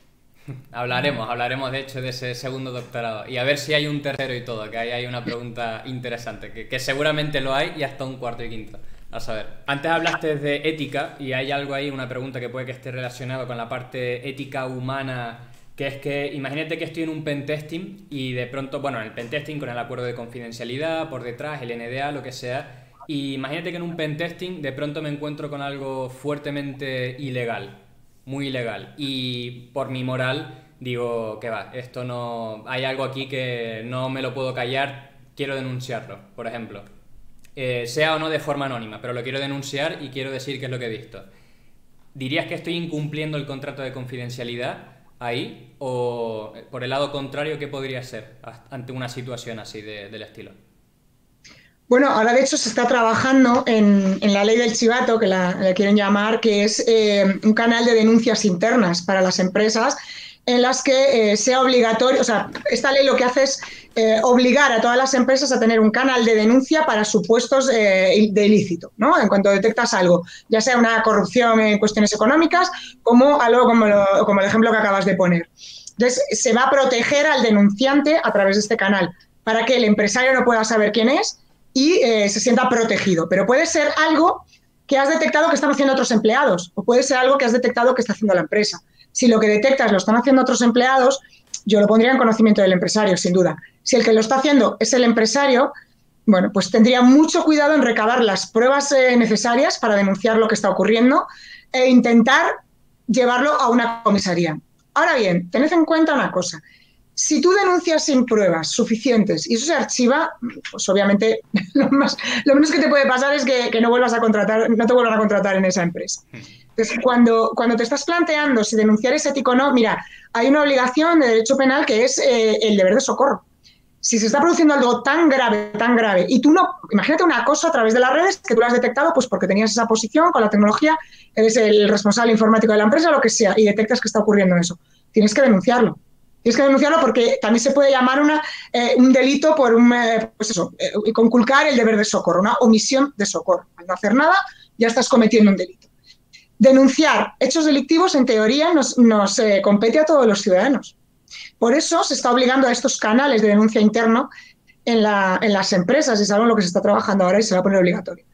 Hablaremos de hecho de ese segundo doctorado y a ver si hay un tercero y todo, que ahí hay una pregunta interesante, que seguramente lo hay y hasta un cuarto y quinto. A saber, antes hablaste de ética y hay algo ahí, una pregunta que puede que esté relacionado con la parte ética humana, que es que imagínate que estoy en un pentesting y de pronto, bueno, en el pentesting con el acuerdo de confidencialidad, por detrás, el NDA, lo que sea, y imagínate que en un pentesting de pronto me encuentro con algo fuertemente ilegal, muy ilegal, y por mi moral digo que va, esto no, hay algo aquí que no me lo puedo callar, quiero denunciarlo, por ejemplo. Sea o no de forma anónima, pero lo quiero denunciar y quiero decir qué es lo que he visto. ¿Dirías que estoy incumpliendo el contrato de confidencialidad ahí? ¿O por el lado contrario, qué podría ser ante una situación así del estilo? Bueno, ahora de hecho se está trabajando en la ley del chivato, que la quieren llamar, que es un canal de denuncias internas para las empresas en las que sea obligatorio, o sea, esta ley lo que hace es obligar a todas las empresas a tener un canal de denuncia para supuestos de ilícito, ¿no? En cuanto detectas algo, ya sea una corrupción en cuestiones económicas, como algo como el ejemplo que acabas de poner. Entonces, se va a proteger al denunciante a través de este canal, para que el empresario no pueda saber quién es y se sienta protegido. Pero puede ser algo que has detectado que están haciendo otros empleados, o puede ser algo que has detectado que está haciendo la empresa. Si lo que detectas lo están haciendo otros empleados, yo lo pondría en conocimiento del empresario, sin duda. Si el que lo está haciendo es el empresario, bueno, pues tendría mucho cuidado en recabar las pruebas necesarias para denunciar lo que está ocurriendo e intentar llevarlo a una comisaría. Ahora bien, tened en cuenta una cosa. Si tú denuncias sin pruebas suficientes y eso se archiva, pues obviamente lo menos que te puede pasar es que no te vuelvan a contratar en esa empresa. Entonces, cuando te estás planteando si denunciar es ético o no, mira, hay una obligación de derecho penal que es el deber de socorro. Si se está produciendo algo tan grave, y tú no, imagínate un acoso a través de las redes que tú lo has detectado pues porque tenías esa posición con la tecnología, eres el responsable informático de la empresa, lo que sea, y detectas que está ocurriendo eso. Tienes que denunciarlo. Tienes que denunciarlo porque también se puede llamar un delito por conculcar el deber de socorro, una omisión de socorro. Al no hacer nada, ya estás cometiendo un delito. Denunciar hechos delictivos, en teoría, nos compete a todos los ciudadanos. Por eso se está obligando a estos canales de denuncia interno en las empresas, y es algo en lo que se está trabajando ahora y se va a poner obligatorio.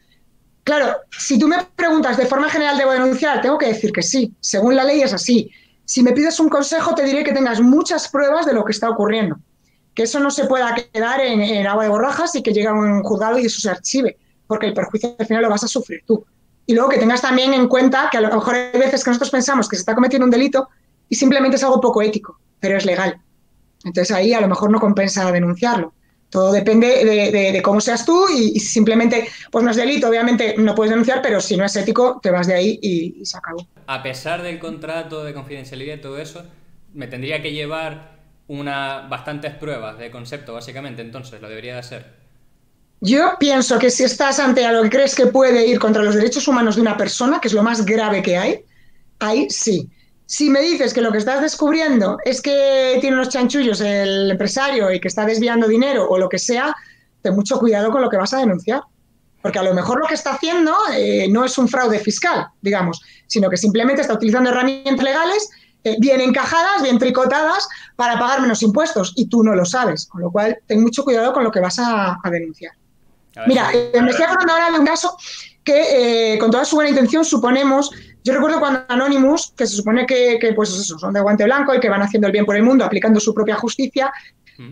Claro, si tú me preguntas de forma general debo denunciar, tengo que decir que sí, según la ley es así. Si me pides un consejo, te diré que tengas muchas pruebas de lo que está ocurriendo, que eso no se pueda quedar en agua de borrajas y que llegue a un juzgado y eso se archive, porque el perjuicio al final lo vas a sufrir tú. Y luego que tengas también en cuenta que a lo mejor hay veces que nosotros pensamos que se está cometiendo un delito y simplemente es algo poco ético, pero es legal. Entonces ahí a lo mejor no compensa denunciarlo. Todo depende de cómo seas tú y si simplemente pues no es delito, obviamente no puedes denunciar, pero si no es ético, te vas de ahí y se acabó. A pesar del contrato de confidencialidad y todo eso, me tendría que llevar bastantes pruebas de concepto, básicamente, entonces lo debería de hacer. Yo pienso que si estás ante algo que crees que puede ir contra los derechos humanos de una persona, que es lo más grave que hay, ahí sí. Si me dices que lo que estás descubriendo es que tiene unos chanchullos el empresario y que está desviando dinero o lo que sea, ten mucho cuidado con lo que vas a denunciar. Porque a lo mejor lo que está haciendo no es un fraude fiscal, digamos, sino que simplemente está utilizando herramientas legales bien encajadas, bien tricotadas para pagar menos impuestos y tú no lo sabes. Con lo cual, ten mucho cuidado con lo que vas a denunciar. Mira, me estoy acordando ahora de un caso que con toda su buena intención suponemos, yo recuerdo cuando Anonymous, que se supone que pues eso, son de guante blanco y que van haciendo el bien por el mundo, aplicando su propia justicia,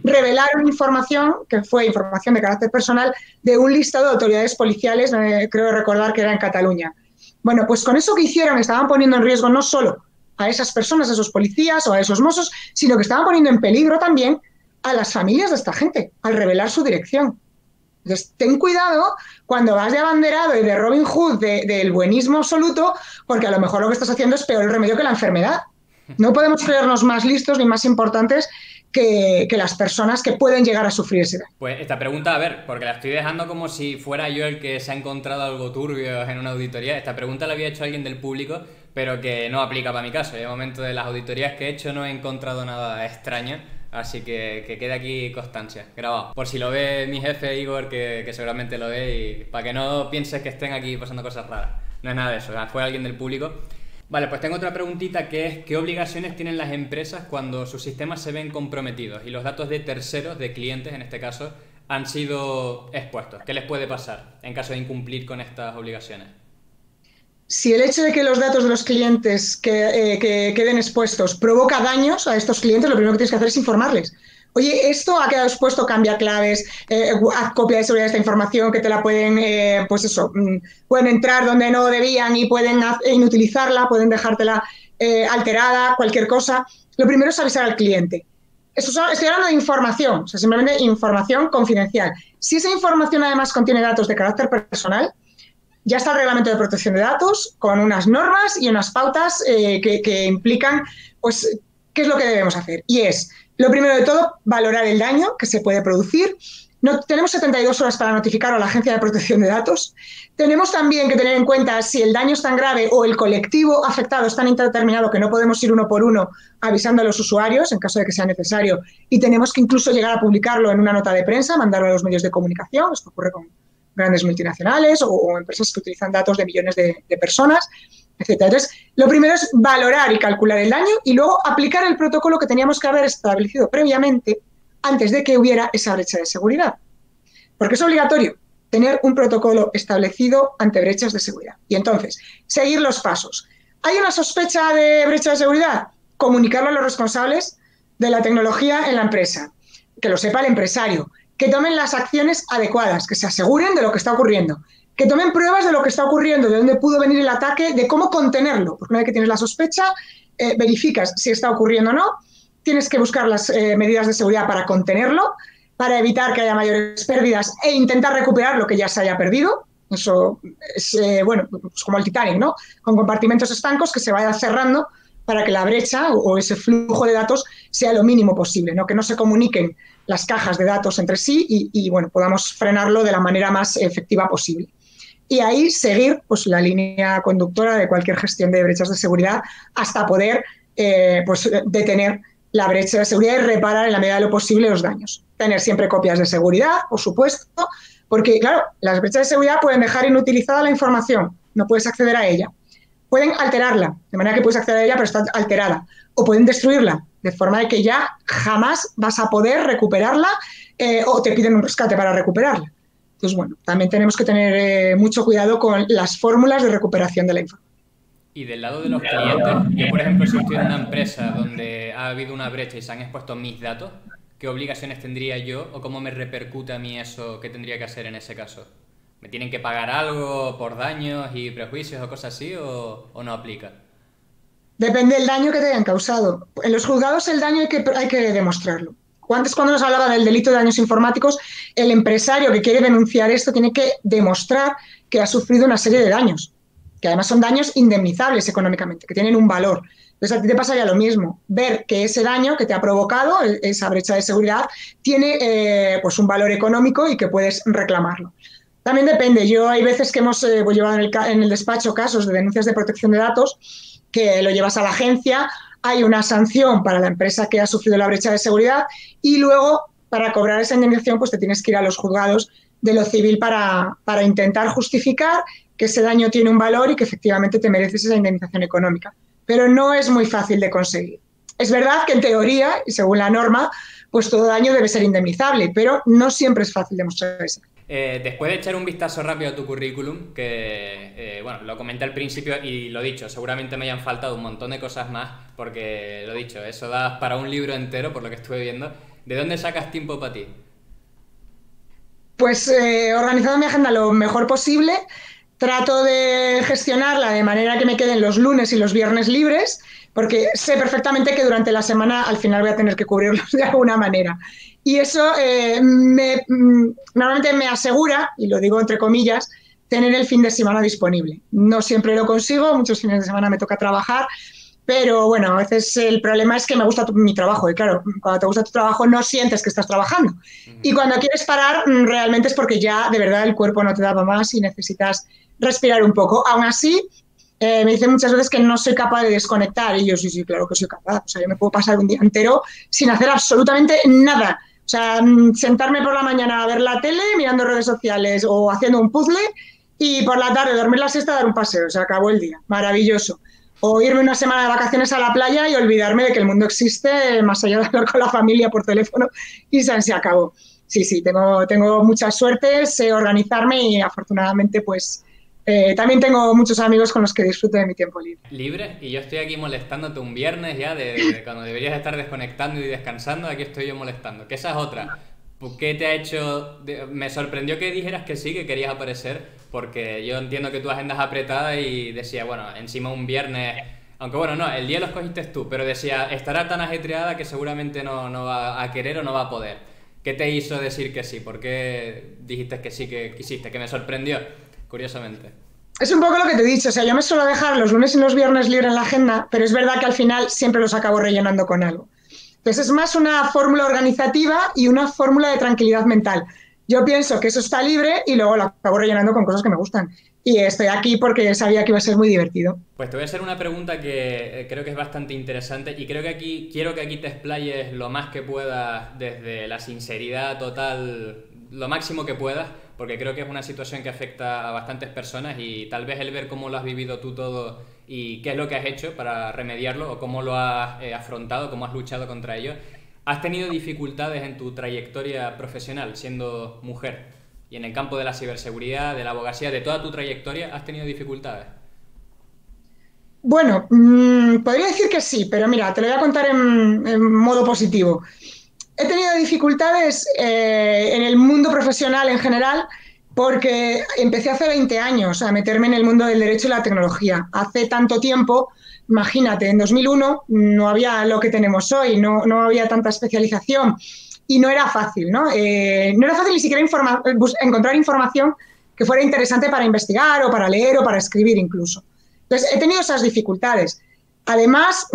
revelaron información, que fue información de carácter personal, de un listado de autoridades policiales, creo recordar que era en Cataluña. Bueno, pues con eso que hicieron estaban poniendo en riesgo no solo a esas personas, a esos policías o a esos mozos, sino que estaban poniendo en peligro también a las familias de esta gente, al revelar su dirección. Entonces, ten cuidado cuando vas de abanderado y de Robin Hood, del buenismo absoluto, porque a lo mejor lo que estás haciendo es peor el remedio que la enfermedad. No podemos creernos más listos ni más importantes que las personas que pueden llegar a sufrir ese daño. Pues esta pregunta, a ver, porque la estoy dejando como si fuera yo el que se ha encontrado algo turbio en una auditoría. Esta pregunta la había hecho alguien del público, pero que no aplica para mi caso. De momento, de las auditorías que he hecho no he encontrado nada extraño. Así que quede aquí constancia, grabado. Por si lo ve mi jefe Igor, que seguramente lo ve, y para que no pienses que estén aquí pasando cosas raras. No es nada de eso, fue alguien del público. Vale, pues tengo otra preguntita que es ¿qué obligaciones tienen las empresas cuando sus sistemas se ven comprometidos y los datos de terceros, de clientes en este caso, han sido expuestos? ¿Qué les puede pasar en caso de incumplir con estas obligaciones? Si el hecho de que los datos de los clientes que queden expuestos provoca daños a estos clientes, lo primero que tienes que hacer es informarles. Oye, esto ha quedado expuesto, cambia claves, haz copia de seguridad de esta información que te la pueden, pues eso, pueden entrar donde no debían y pueden inutilizarla, pueden dejártela alterada, cualquier cosa. Lo primero es avisar al cliente. Estoy hablando de información, o sea, simplemente información confidencial. Si esa información además contiene datos de carácter personal, ya está el Reglamento de Protección de Datos con unas normas y unas pautas que implican, pues, qué es lo que debemos hacer. Y es, lo primero de todo, valorar el daño que se puede producir. Tenemos 72 horas para notificar a la Agencia de Protección de Datos. Tenemos también que tener en cuenta si el daño es tan grave o el colectivo afectado es tan indeterminado que no podemos ir uno por uno avisando a los usuarios en caso de que sea necesario. Y tenemos que incluso llegar a publicarlo en una nota de prensa, mandarlo a los medios de comunicación. Esto ocurre con grandes multinacionales o empresas que utilizan datos de millones de personas, etcétera. Entonces, lo primero es valorar y calcular el daño y luego aplicar el protocolo que teníamos que haber establecido previamente antes de que hubiera esa brecha de seguridad. Porque es obligatorio tener un protocolo establecido ante brechas de seguridad. Y entonces, seguir los pasos. ¿Hay una sospecha de brecha de seguridad? Comunicarlo a los responsables de la tecnología en la empresa. Que lo sepa el empresario. Que tomen las acciones adecuadas, que se aseguren de lo que está ocurriendo, que tomen pruebas de lo que está ocurriendo, de dónde pudo venir el ataque, de cómo contenerlo. Porque una vez que tienes la sospecha, verificas si está ocurriendo o no, tienes que buscar las medidas de seguridad para contenerlo, para evitar que haya mayores pérdidas e intentar recuperar lo que ya se haya perdido. Eso es, bueno, pues como el Titanic, ¿no? Con compartimentos estancos que se vaya cerrando para que la brecha o ese flujo de datos sea lo mínimo posible, ¿no? Que no se comuniquen las cajas de datos entre sí y bueno, podamos frenarlo de la manera más efectiva posible. Y ahí seguir pues, la línea conductora de cualquier gestión de brechas de seguridad hasta poder pues, detener la brecha de seguridad y reparar en la medida de lo posible los daños. Tener siempre copias de seguridad, por supuesto, porque, claro, las brechas de seguridad pueden dejar inutilizada la información, no puedes acceder a ella. Pueden alterarla, de manera que puedes acceder a ella, pero está alterada. O pueden destruirla, de forma de que ya jamás vas a poder recuperarla o te piden un rescate para recuperarla. Entonces, bueno, también tenemos que tener mucho cuidado con las fórmulas de recuperación de la información. Y del lado de los clientes, yo por ejemplo, si estoy en una empresa donde ha habido una brecha y se han expuesto mis datos, ¿qué obligaciones tendría yo o cómo me repercute a mí eso? ¿Qué tendría que hacer en ese caso? ¿Me tienen que pagar algo por daños y prejuicios o cosas así o no aplica? Depende del daño que te hayan causado. En los juzgados el daño hay que demostrarlo. Antes, cuando nos hablaba del delito de daños informáticos, el empresario que quiere denunciar esto tiene que demostrar que ha sufrido una serie de daños, que además son daños indemnizables económicamente, que tienen un valor. Entonces a ti te pasaría lo mismo, ver que ese daño que te ha provocado, esa brecha de seguridad, tiene pues un valor económico y que puedes reclamarlo. También depende. Yo hay veces que hemos llevado en el despacho casos de denuncias de protección de datos que lo llevas a la agencia, hay una sanción para la empresa que ha sufrido la brecha de seguridad y luego para cobrar esa indemnización pues te tienes que ir a los juzgados de lo civil para intentar justificar que ese daño tiene un valor y que efectivamente te mereces esa indemnización económica. Pero no es muy fácil de conseguir. Es verdad que en teoría y según la norma pues todo daño debe ser indemnizable, pero no siempre es fácil demostrar eso. Después de echar un vistazo rápido a tu currículum, que bueno, lo comenté al principio y lo dicho, seguramente me hayan faltado un montón de cosas más, porque lo dicho, eso da para un libro entero, por lo que estuve viendo. ¿De dónde sacas tiempo para ti? Pues organizando mi agenda lo mejor posible, trato de gestionarla de manera que me queden los lunes y los viernes libres, porque sé perfectamente que durante la semana al final voy a tener que cubrirlos de alguna manera. Y eso normalmente me asegura, y lo digo entre comillas, tener el fin de semana disponible. No siempre lo consigo, muchos fines de semana me toca trabajar, pero bueno, a veces el problema es que me gusta mi trabajo y claro, cuando te gusta tu trabajo no sientes que estás trabajando. Y cuando quieres parar realmente es porque ya de verdad el cuerpo no te da más y necesitas respirar un poco. Aún así, me dicen muchas veces que no soy capaz de desconectar y yo sí, claro que soy capaz. O sea, yo me puedo pasar un día entero sin hacer absolutamente nada. O sea, sentarme por la mañana a ver la tele, mirando redes sociales o haciendo un puzzle y por la tarde dormir la siesta, dar un paseo. Se acabó el día. Maravilloso. O irme una semana de vacaciones a la playa y olvidarme de que el mundo existe más allá de hablar con la familia por teléfono y se acabó. Sí, tengo mucha suerte, sé organizarme y afortunadamente pues también tengo muchos amigos con los que disfruto de mi tiempo libre. ¿Libre? Y yo estoy aquí molestándote un viernes ya, de cuando deberías estar desconectando y descansando, aquí estoy yo molestando. Que esa es otra. ¿Qué te ha hecho? Me sorprendió que dijeras que sí, que querías aparecer, porque yo entiendo que tu agenda es apretada y decía, bueno, encima un viernes, aunque bueno, no, el día lo escogiste tú, pero decía, estará tan ajetreada que seguramente no va a querer o no va a poder. ¿Qué te hizo decir que sí? ¿Por qué dijiste que sí, que quisiste? Que me sorprendió, curiosamente. Es un poco lo que te he dicho, o sea, yo me suelo dejar los lunes y los viernes libre en la agenda, pero es verdad que al final siempre los acabo rellenando con algo. Entonces es más una fórmula organizativa y una fórmula de tranquilidad mental. Yo pienso que eso está libre y luego lo acabo rellenando con cosas que me gustan. Y estoy aquí porque sabía que iba a ser muy divertido. Pues te voy a hacer una pregunta que creo que es bastante interesante y quiero que aquí te explayes lo más que puedas desde la sinceridad total, lo máximo que puedas, porque creo que es una situación que afecta a bastantes personas y tal vez el ver cómo lo has vivido tú todo y qué es lo que has hecho para remediarlo o cómo lo has afrontado, cómo has luchado contra ello. ¿Has tenido dificultades en tu trayectoria profesional siendo mujer? Y en el campo de la ciberseguridad, de la abogacía, de toda tu trayectoria, ¿has tenido dificultades? Bueno, podría decir que sí, pero mira, te lo voy a contar en modo positivo. He tenido dificultades en el mundo profesional en general porque empecé hace 20 años a meterme en el mundo del derecho y la tecnología. Hace tanto tiempo, imagínate, en 2001 no había lo que tenemos hoy, no había tanta especialización y no era fácil, ¿no? No era fácil ni siquiera encontrar información que fuera interesante para investigar o para leer o para escribir incluso. Entonces, he tenido esas dificultades. Además,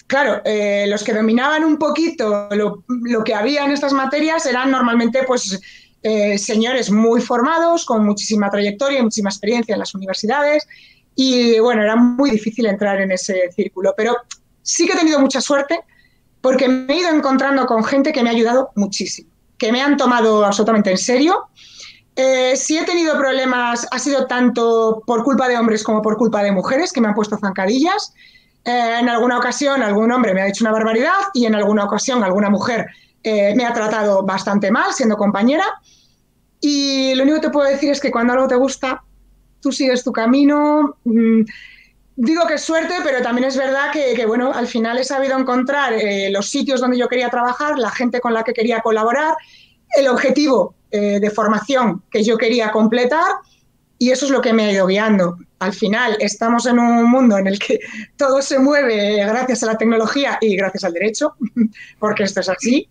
claro, los que dominaban un poquito lo que había en estas materias eran normalmente pues, señores muy formados, con muchísima trayectoria y muchísima experiencia en las universidades y bueno, era muy difícil entrar en ese círculo, pero sí que he tenido mucha suerte porque me he ido encontrando con gente que me ha ayudado muchísimo, que me han tomado absolutamente en serio. Si he tenido problemas, ha sido tanto por culpa de hombres como por culpa de mujeres que me han puesto zancadillas. En alguna ocasión algún hombre me ha dicho una barbaridad y en alguna ocasión alguna mujer me ha tratado bastante mal siendo compañera. Y lo único que te puedo decir es que cuando algo te gusta, tú sigues tu camino. Digo que es suerte, pero también es verdad bueno, al final he sabido encontrar los sitios donde yo quería trabajar, la gente con la que quería colaborar, el objetivo de formación que yo quería completar y eso es lo que me ha ido guiando. Al final estamos en un mundo en el que todo se mueve gracias a la tecnología y gracias al derecho, porque esto es así,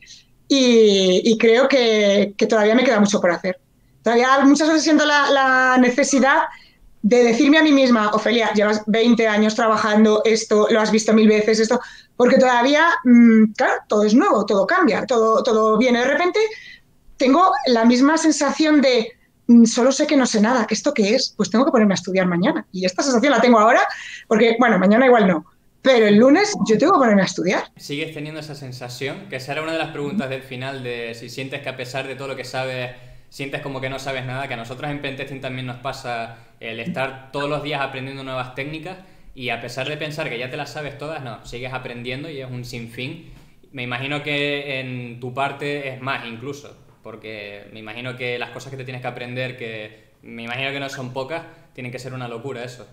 y creo que todavía me queda mucho por hacer. Todavía muchas veces siento la necesidad de decirme a mí misma, Ofelia, llevas 20 años trabajando esto, lo has visto 1000 veces esto, porque todavía, claro, todo es nuevo, todo cambia, todo viene de repente. Tengo la misma sensación de solo sé que no sé nada, ¿esto qué es? Pues tengo que ponerme a estudiar mañana. Y esta sensación la tengo ahora, porque, bueno, mañana igual no, pero el lunes yo tengo que ponerme a estudiar. ¿Sigues teniendo esa sensación? Que esa era una de las preguntas del final, de si sientes que a pesar de todo lo que sabes, sientes como que no sabes nada, que a nosotros en Pentesting también nos pasa el estar todos los días aprendiendo nuevas técnicas y a pesar de pensar que ya te las sabes todas, no, sigues aprendiendo y es un sinfín. Me imagino que en tu parte es más incluso, porque me imagino que las cosas que te tienes que aprender, que me imagino que no son pocas, tienen que ser una locura eso.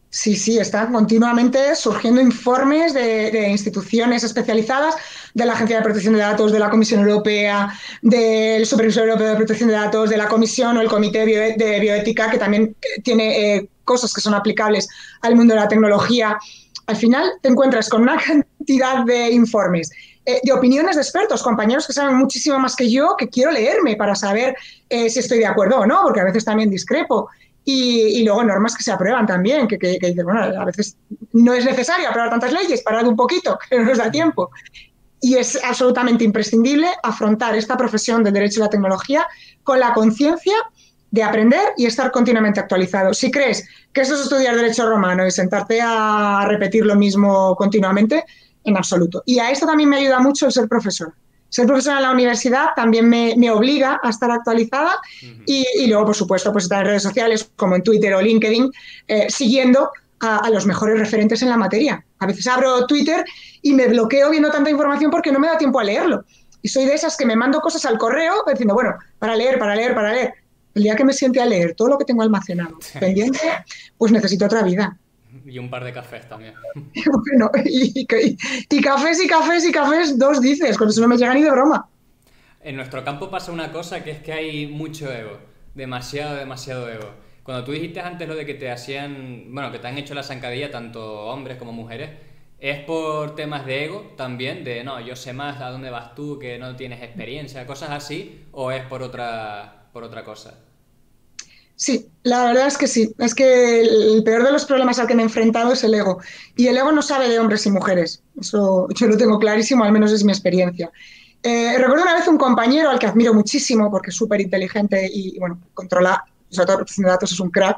Sí, sí, están continuamente surgiendo informes de instituciones especializadas, de la Agencia de Protección de Datos, de la Comisión Europea, del Supervisor Europeo de Protección de Datos, de la Comisión o el Comité de Bioética, que también tiene cosas que son aplicables al mundo de la tecnología. Al final te encuentras con una cantidad de informes, de opiniones de expertos, compañeros que saben muchísimo más que yo, que quiero leerme para saber si estoy de acuerdo o no, porque a veces también discrepo. Y luego normas que se aprueban también, que bueno, a veces no es necesario aprobar tantas leyes, parar un poquito, que no nos da tiempo. Y es absolutamente imprescindible afrontar esta profesión del derecho y la tecnología con la conciencia de aprender y estar continuamente actualizado. Si crees que eso es estudiar derecho romano y sentarte a repetir lo mismo continuamente, en absoluto. Y a esto también me ayuda mucho el ser profesor. Ser profesora en la universidad también me obliga a estar actualizada y luego, por supuesto, pues estar en redes sociales como en Twitter o LinkedIn, siguiendo a los mejores referentes en la materia. A veces abro Twitter y me bloqueo viendo tanta información porque no me da tiempo a leerlo. Y soy de esas que me mando cosas al correo diciendo, bueno, para leer, para leer, para leer. El día que me siente a leer todo lo que tengo almacenado pendiente, pues necesito otra vida. Y un par de cafés también. Bueno, y cafés y cafés y cafés, dos dices, con eso no me llega ni de broma. En nuestro campo pasa una cosa que es que hay mucho ego. Demasiado, demasiado ego. Cuando tú dijiste antes lo de que te hacían, bueno, que te han hecho la zancadilla tanto hombres como mujeres, ¿es por temas de ego también? De no, yo sé más, ¿a dónde vas tú? Que no tienes experiencia, cosas así, ¿o es por otra cosa? Sí, la verdad es que sí. Es que el peor de los problemas al que me he enfrentado es el ego. Y el ego no sabe de hombres y mujeres. Eso yo lo tengo clarísimo, al menos es mi experiencia. Recuerdo una vez un compañero al que admiro muchísimo porque es súper inteligente y, bueno, controla, sobre todo protección de datos, es un crack.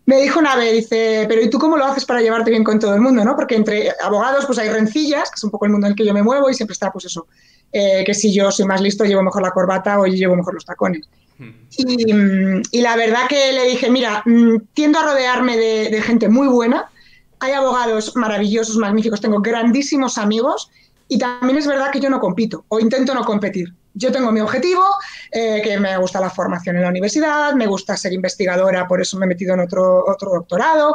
Me dijo una vez, dice, pero ¿y tú cómo lo haces para llevarte bien con todo el mundo, no? Porque entre abogados pues hay rencillas, que es un poco el mundo en el que yo me muevo y siempre está pues eso, que si yo soy más listo llevo mejor la corbata o yo llevo mejor los tacones. Y la verdad que le dije, mira, tiendo a rodearme de gente muy buena, hay abogados maravillosos, magníficos, tengo grandísimos amigos y también es verdad que yo no compito o intento no competir. Yo tengo mi objetivo, que me gusta la formación en la universidad, me gusta ser investigadora, por eso me he metido en otro doctorado,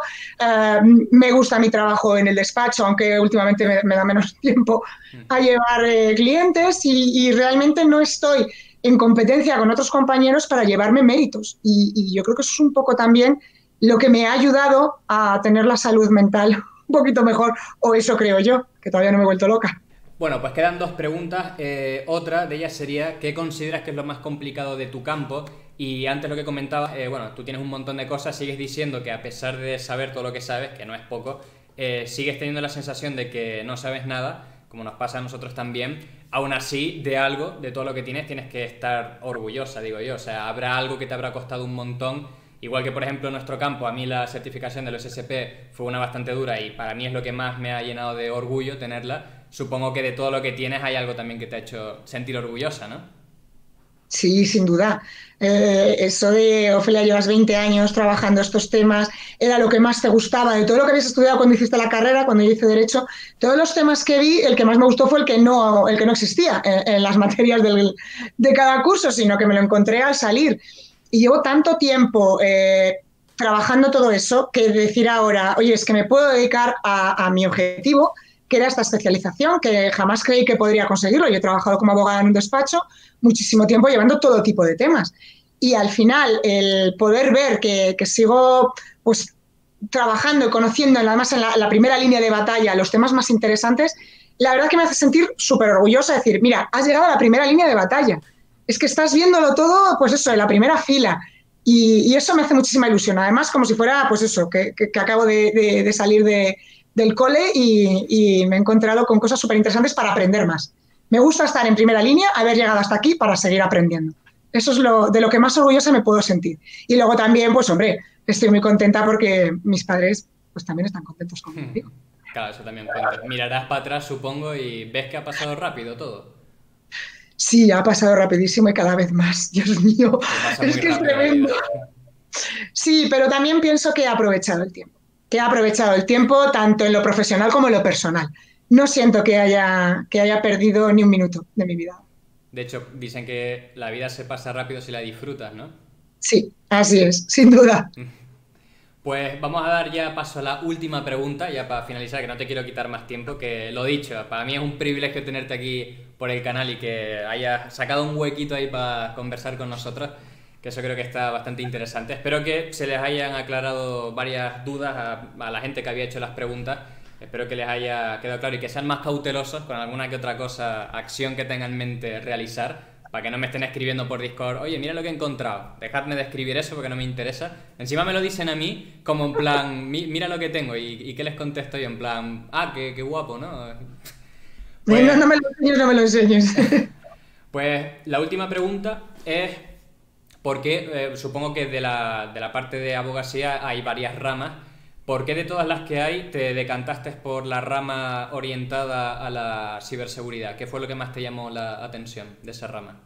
me gusta mi trabajo en el despacho, aunque últimamente me da menos tiempo a llevar clientes y realmente no estoy en competencia con otros compañeros para llevarme méritos. Y yo creo que eso es un poco también lo que me ha ayudado a tener la salud mental un poquito mejor, o eso creo yo, que todavía no me he vuelto loca. Bueno, pues quedan dos preguntas. Otra de ellas sería, ¿qué consideras que es lo más complicado de tu campo? Y antes lo que comentabas, bueno, tú tienes un montón de cosas, sigues diciendo que a pesar de saber todo lo que sabes, que no es poco, sigues teniendo la sensación de que no sabes nada, como nos pasa a nosotros también. Aún así, de algo, de todo lo que tienes que estar orgullosa, digo yo. O sea, habrá algo que te habrá costado un montón. Igual que, por ejemplo, en nuestro campo, a mí la certificación del OSSP fue una bastante dura y para mí es lo que más me ha llenado de orgullo tenerla. Supongo que de todo lo que tienes hay algo también que te ha hecho sentir orgullosa, ¿no? Sí, sin duda. Eso de, Ofelia, llevas 20 años trabajando estos temas, era lo que más te gustaba de todo lo que habías estudiado cuando hiciste la carrera, cuando yo hice Derecho. Todos los temas que vi, el que más me gustó fue el que no existía en las materias de cada curso, sino que me lo encontré al salir. Y llevo tanto tiempo trabajando todo eso que decir ahora, oye, es que me puedo dedicar a mi objetivo, que era esta especialización, que jamás creí que podría conseguirlo. Yo he trabajado como abogada en un despacho muchísimo tiempo llevando todo tipo de temas. Y al final, el poder ver que sigo pues, trabajando y conociendo, además en la primera línea de batalla, los temas más interesantes, la verdad que me hace sentir súper orgullosa de decir, mira, has llegado a la primera línea de batalla. Es que estás viéndolo todo, pues eso, en la primera fila. Y eso me hace muchísima ilusión. Además, como si fuera, pues eso, que acabo de salir del cole y me he encontrado con cosas súper interesantes para aprender más. Me gusta estar en primera línea, haber llegado hasta aquí para seguir aprendiendo. Eso es de lo que más orgullosa me puedo sentir. Y luego también, pues hombre, estoy muy contenta porque mis padres pues también están contentos conmigo. Claro, eso también cuenta. Mirarás para atrás, supongo, y ves que ha pasado rápido todo. Sí, ha pasado rapidísimo y cada vez más. Dios mío, Que pasa es muy que es rápido la vida. tremendo. Sí, pero también pienso que he aprovechado el tiempo. Que he aprovechado el tiempo tanto en lo profesional como en lo personal. No siento que haya perdido ni un minuto de mi vida. De hecho, dicen que la vida se pasa rápido si la disfrutas, ¿no? Sí, así es, sin duda. Pues vamos a dar ya paso a la última pregunta, ya para finalizar, que no te quiero quitar más tiempo, que lo dicho, para mí es un privilegio tenerte aquí por el canal y que hayas sacado un huequito ahí para conversar con nosotros, que eso creo que está bastante interesante. Espero que se les hayan aclarado varias dudas a la gente que había hecho las preguntas. Espero que les haya quedado claro y que sean más cautelosos con alguna que otra cosa, acción que tengan en mente realizar, para que no me estén escribiendo por Discord, oye, mira lo que he encontrado, dejadme de escribir eso porque no me interesa. Encima me lo dicen a mí como en plan, mira lo que tengo, y ¿qué les contesto yo? En plan, qué guapo, ¿no? No, Pues, no me lo enseñes, no me lo enseñes. pues la última pregunta es, porque supongo que de la parte de abogacía hay varias ramas. ¿Por qué de todas las que hay te decantaste por la rama orientada a la ciberseguridad? ¿Qué fue lo que más te llamó la atención de esa rama?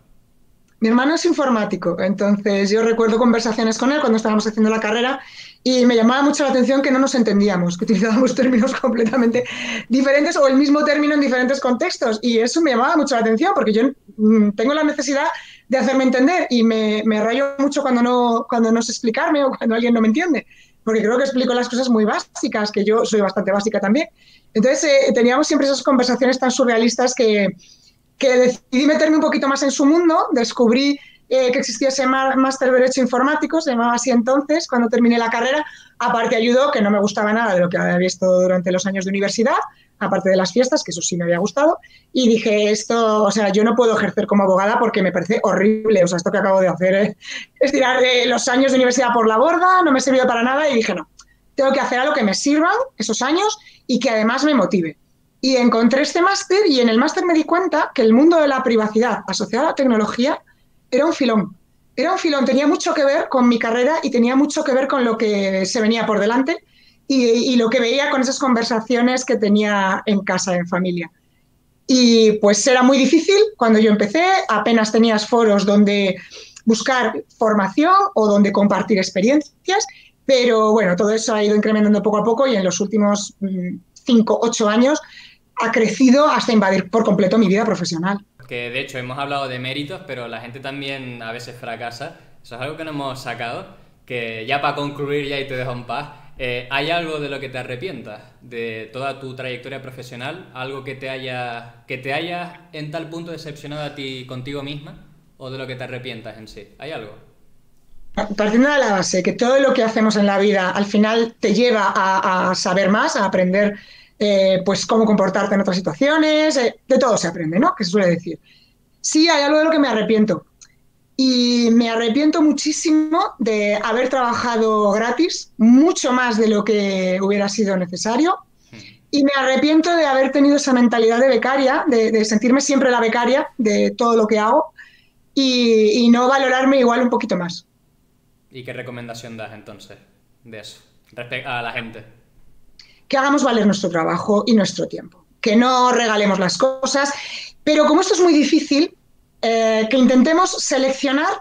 Mi hermano es informático, entonces yo recuerdo conversaciones con él cuando estábamos haciendo la carrera y me llamaba mucho la atención que no nos entendíamos, que utilizábamos términos completamente diferentes o el mismo término en diferentes contextos y eso me llamaba mucho la atención porque yo tengo la necesidad de hacerme entender y me rayo mucho cuando no sé explicarme o cuando alguien no me entiende, porque creo que explico las cosas muy básicas, que yo soy bastante básica también. Entonces teníamos siempre esas conversaciones tan surrealistas que decidí meterme un poquito más en su mundo, descubrí que existía ese máster de Derecho Informático, se llamaba así entonces, cuando terminé la carrera, aparte ayudó, que no me gustaba nada de lo que había visto durante los años de universidad, aparte de las fiestas, que eso sí me había gustado, y dije, esto, o sea, yo no puedo ejercer como abogada porque me parece horrible, o sea, esto que acabo de hacer es tirar los años de universidad por la borda, no me ha servido para nada, y dije, no, tengo que hacer algo que me sirvan esos años y que además me motive. Y encontré este máster y en el máster me di cuenta que el mundo de la privacidad asociado a la tecnología era un filón. Era un filón, tenía mucho que ver con mi carrera y tenía mucho que ver con lo que se venía por delante y lo que veía con esas conversaciones que tenía en casa, en familia. Y pues era muy difícil cuando yo empecé, apenas tenías foros donde buscar formación o donde compartir experiencias, pero bueno, todo eso ha ido incrementando poco a poco y en los últimos 5, 8 años ha crecido hasta invadir por completo mi vida profesional. Que de hecho hemos hablado de méritos, pero la gente también a veces fracasa. Eso es algo que no hemos sacado, que ya para concluir ya y te dejo en paz. ¿Hay algo de lo que te arrepientas de toda tu trayectoria profesional? ¿Algo que te haya en tal punto decepcionado a ti contigo misma? ¿O de lo que te arrepientas en sí? ¿Hay algo? Partiendo de la base que todo lo que hacemos en la vida al final te lleva a saber más, a aprender pues cómo comportarte en otras situaciones, de todo se aprende, ¿no? Que se suele decir. Sí, hay algo de lo que me arrepiento. Y me arrepiento muchísimo de haber trabajado gratis, mucho más de lo que hubiera sido necesario. Y me arrepiento de haber tenido esa mentalidad de becaria, de sentirme siempre la becaria de todo lo que hago y no valorarme igual un poquito más. ¿Y qué recomendación das entonces de eso respecto a la gente? Que hagamos valer nuestro trabajo y nuestro tiempo, que no regalemos las cosas, pero como esto es muy difícil, que intentemos seleccionar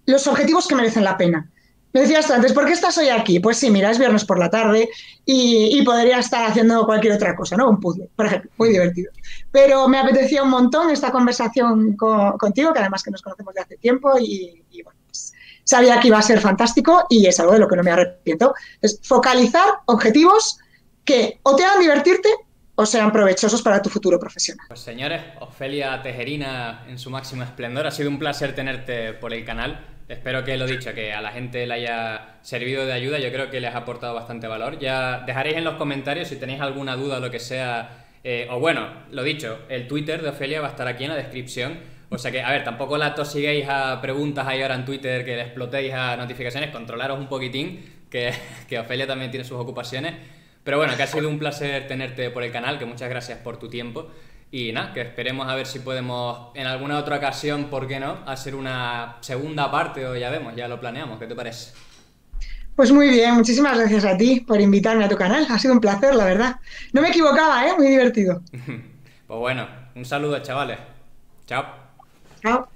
los objetivos que merecen la pena. Me decías tú antes, ¿por qué estás hoy aquí? Pues sí, mira, es viernes por la tarde y podría estar haciendo cualquier otra cosa, ¿no? Un puzzle, por ejemplo, muy divertido. Pero me apetecía un montón esta conversación contigo, que además que nos conocemos de hace tiempo y bueno, pues sabía que iba a ser fantástico y es algo de lo que no me arrepiento. Es focalizar objetivos que o te hagan divertirte o sean provechosos para tu futuro profesional. Pues señores, Ofelia Tejerina en su máximo esplendor, ha sido un placer tenerte por el canal. Espero que lo dicho, que a la gente le haya servido de ayuda, yo creo que les ha aportado bastante valor. Ya dejaréis en los comentarios si tenéis alguna duda o lo que sea, o bueno, lo dicho, el Twitter de Ofelia va a estar aquí en la descripción. O sea que, a ver, tampoco la tosiguéis a preguntas ahí ahora en Twitter, que le explotéis a notificaciones, controlaros un poquitín, que Ofelia también tiene sus ocupaciones. Pero bueno, que ha sido un placer tenerte por el canal, que muchas gracias por tu tiempo. Y nada, que esperemos a ver si podemos en alguna otra ocasión, ¿por qué no?, hacer una segunda parte o ya vemos, ya lo planeamos. ¿Qué te parece? Pues muy bien, muchísimas gracias a ti por invitarme a tu canal. Ha sido un placer, la verdad. No me equivocaba, ¿eh? Muy divertido. Pues bueno, un saludo, chavales. Chao. Chao.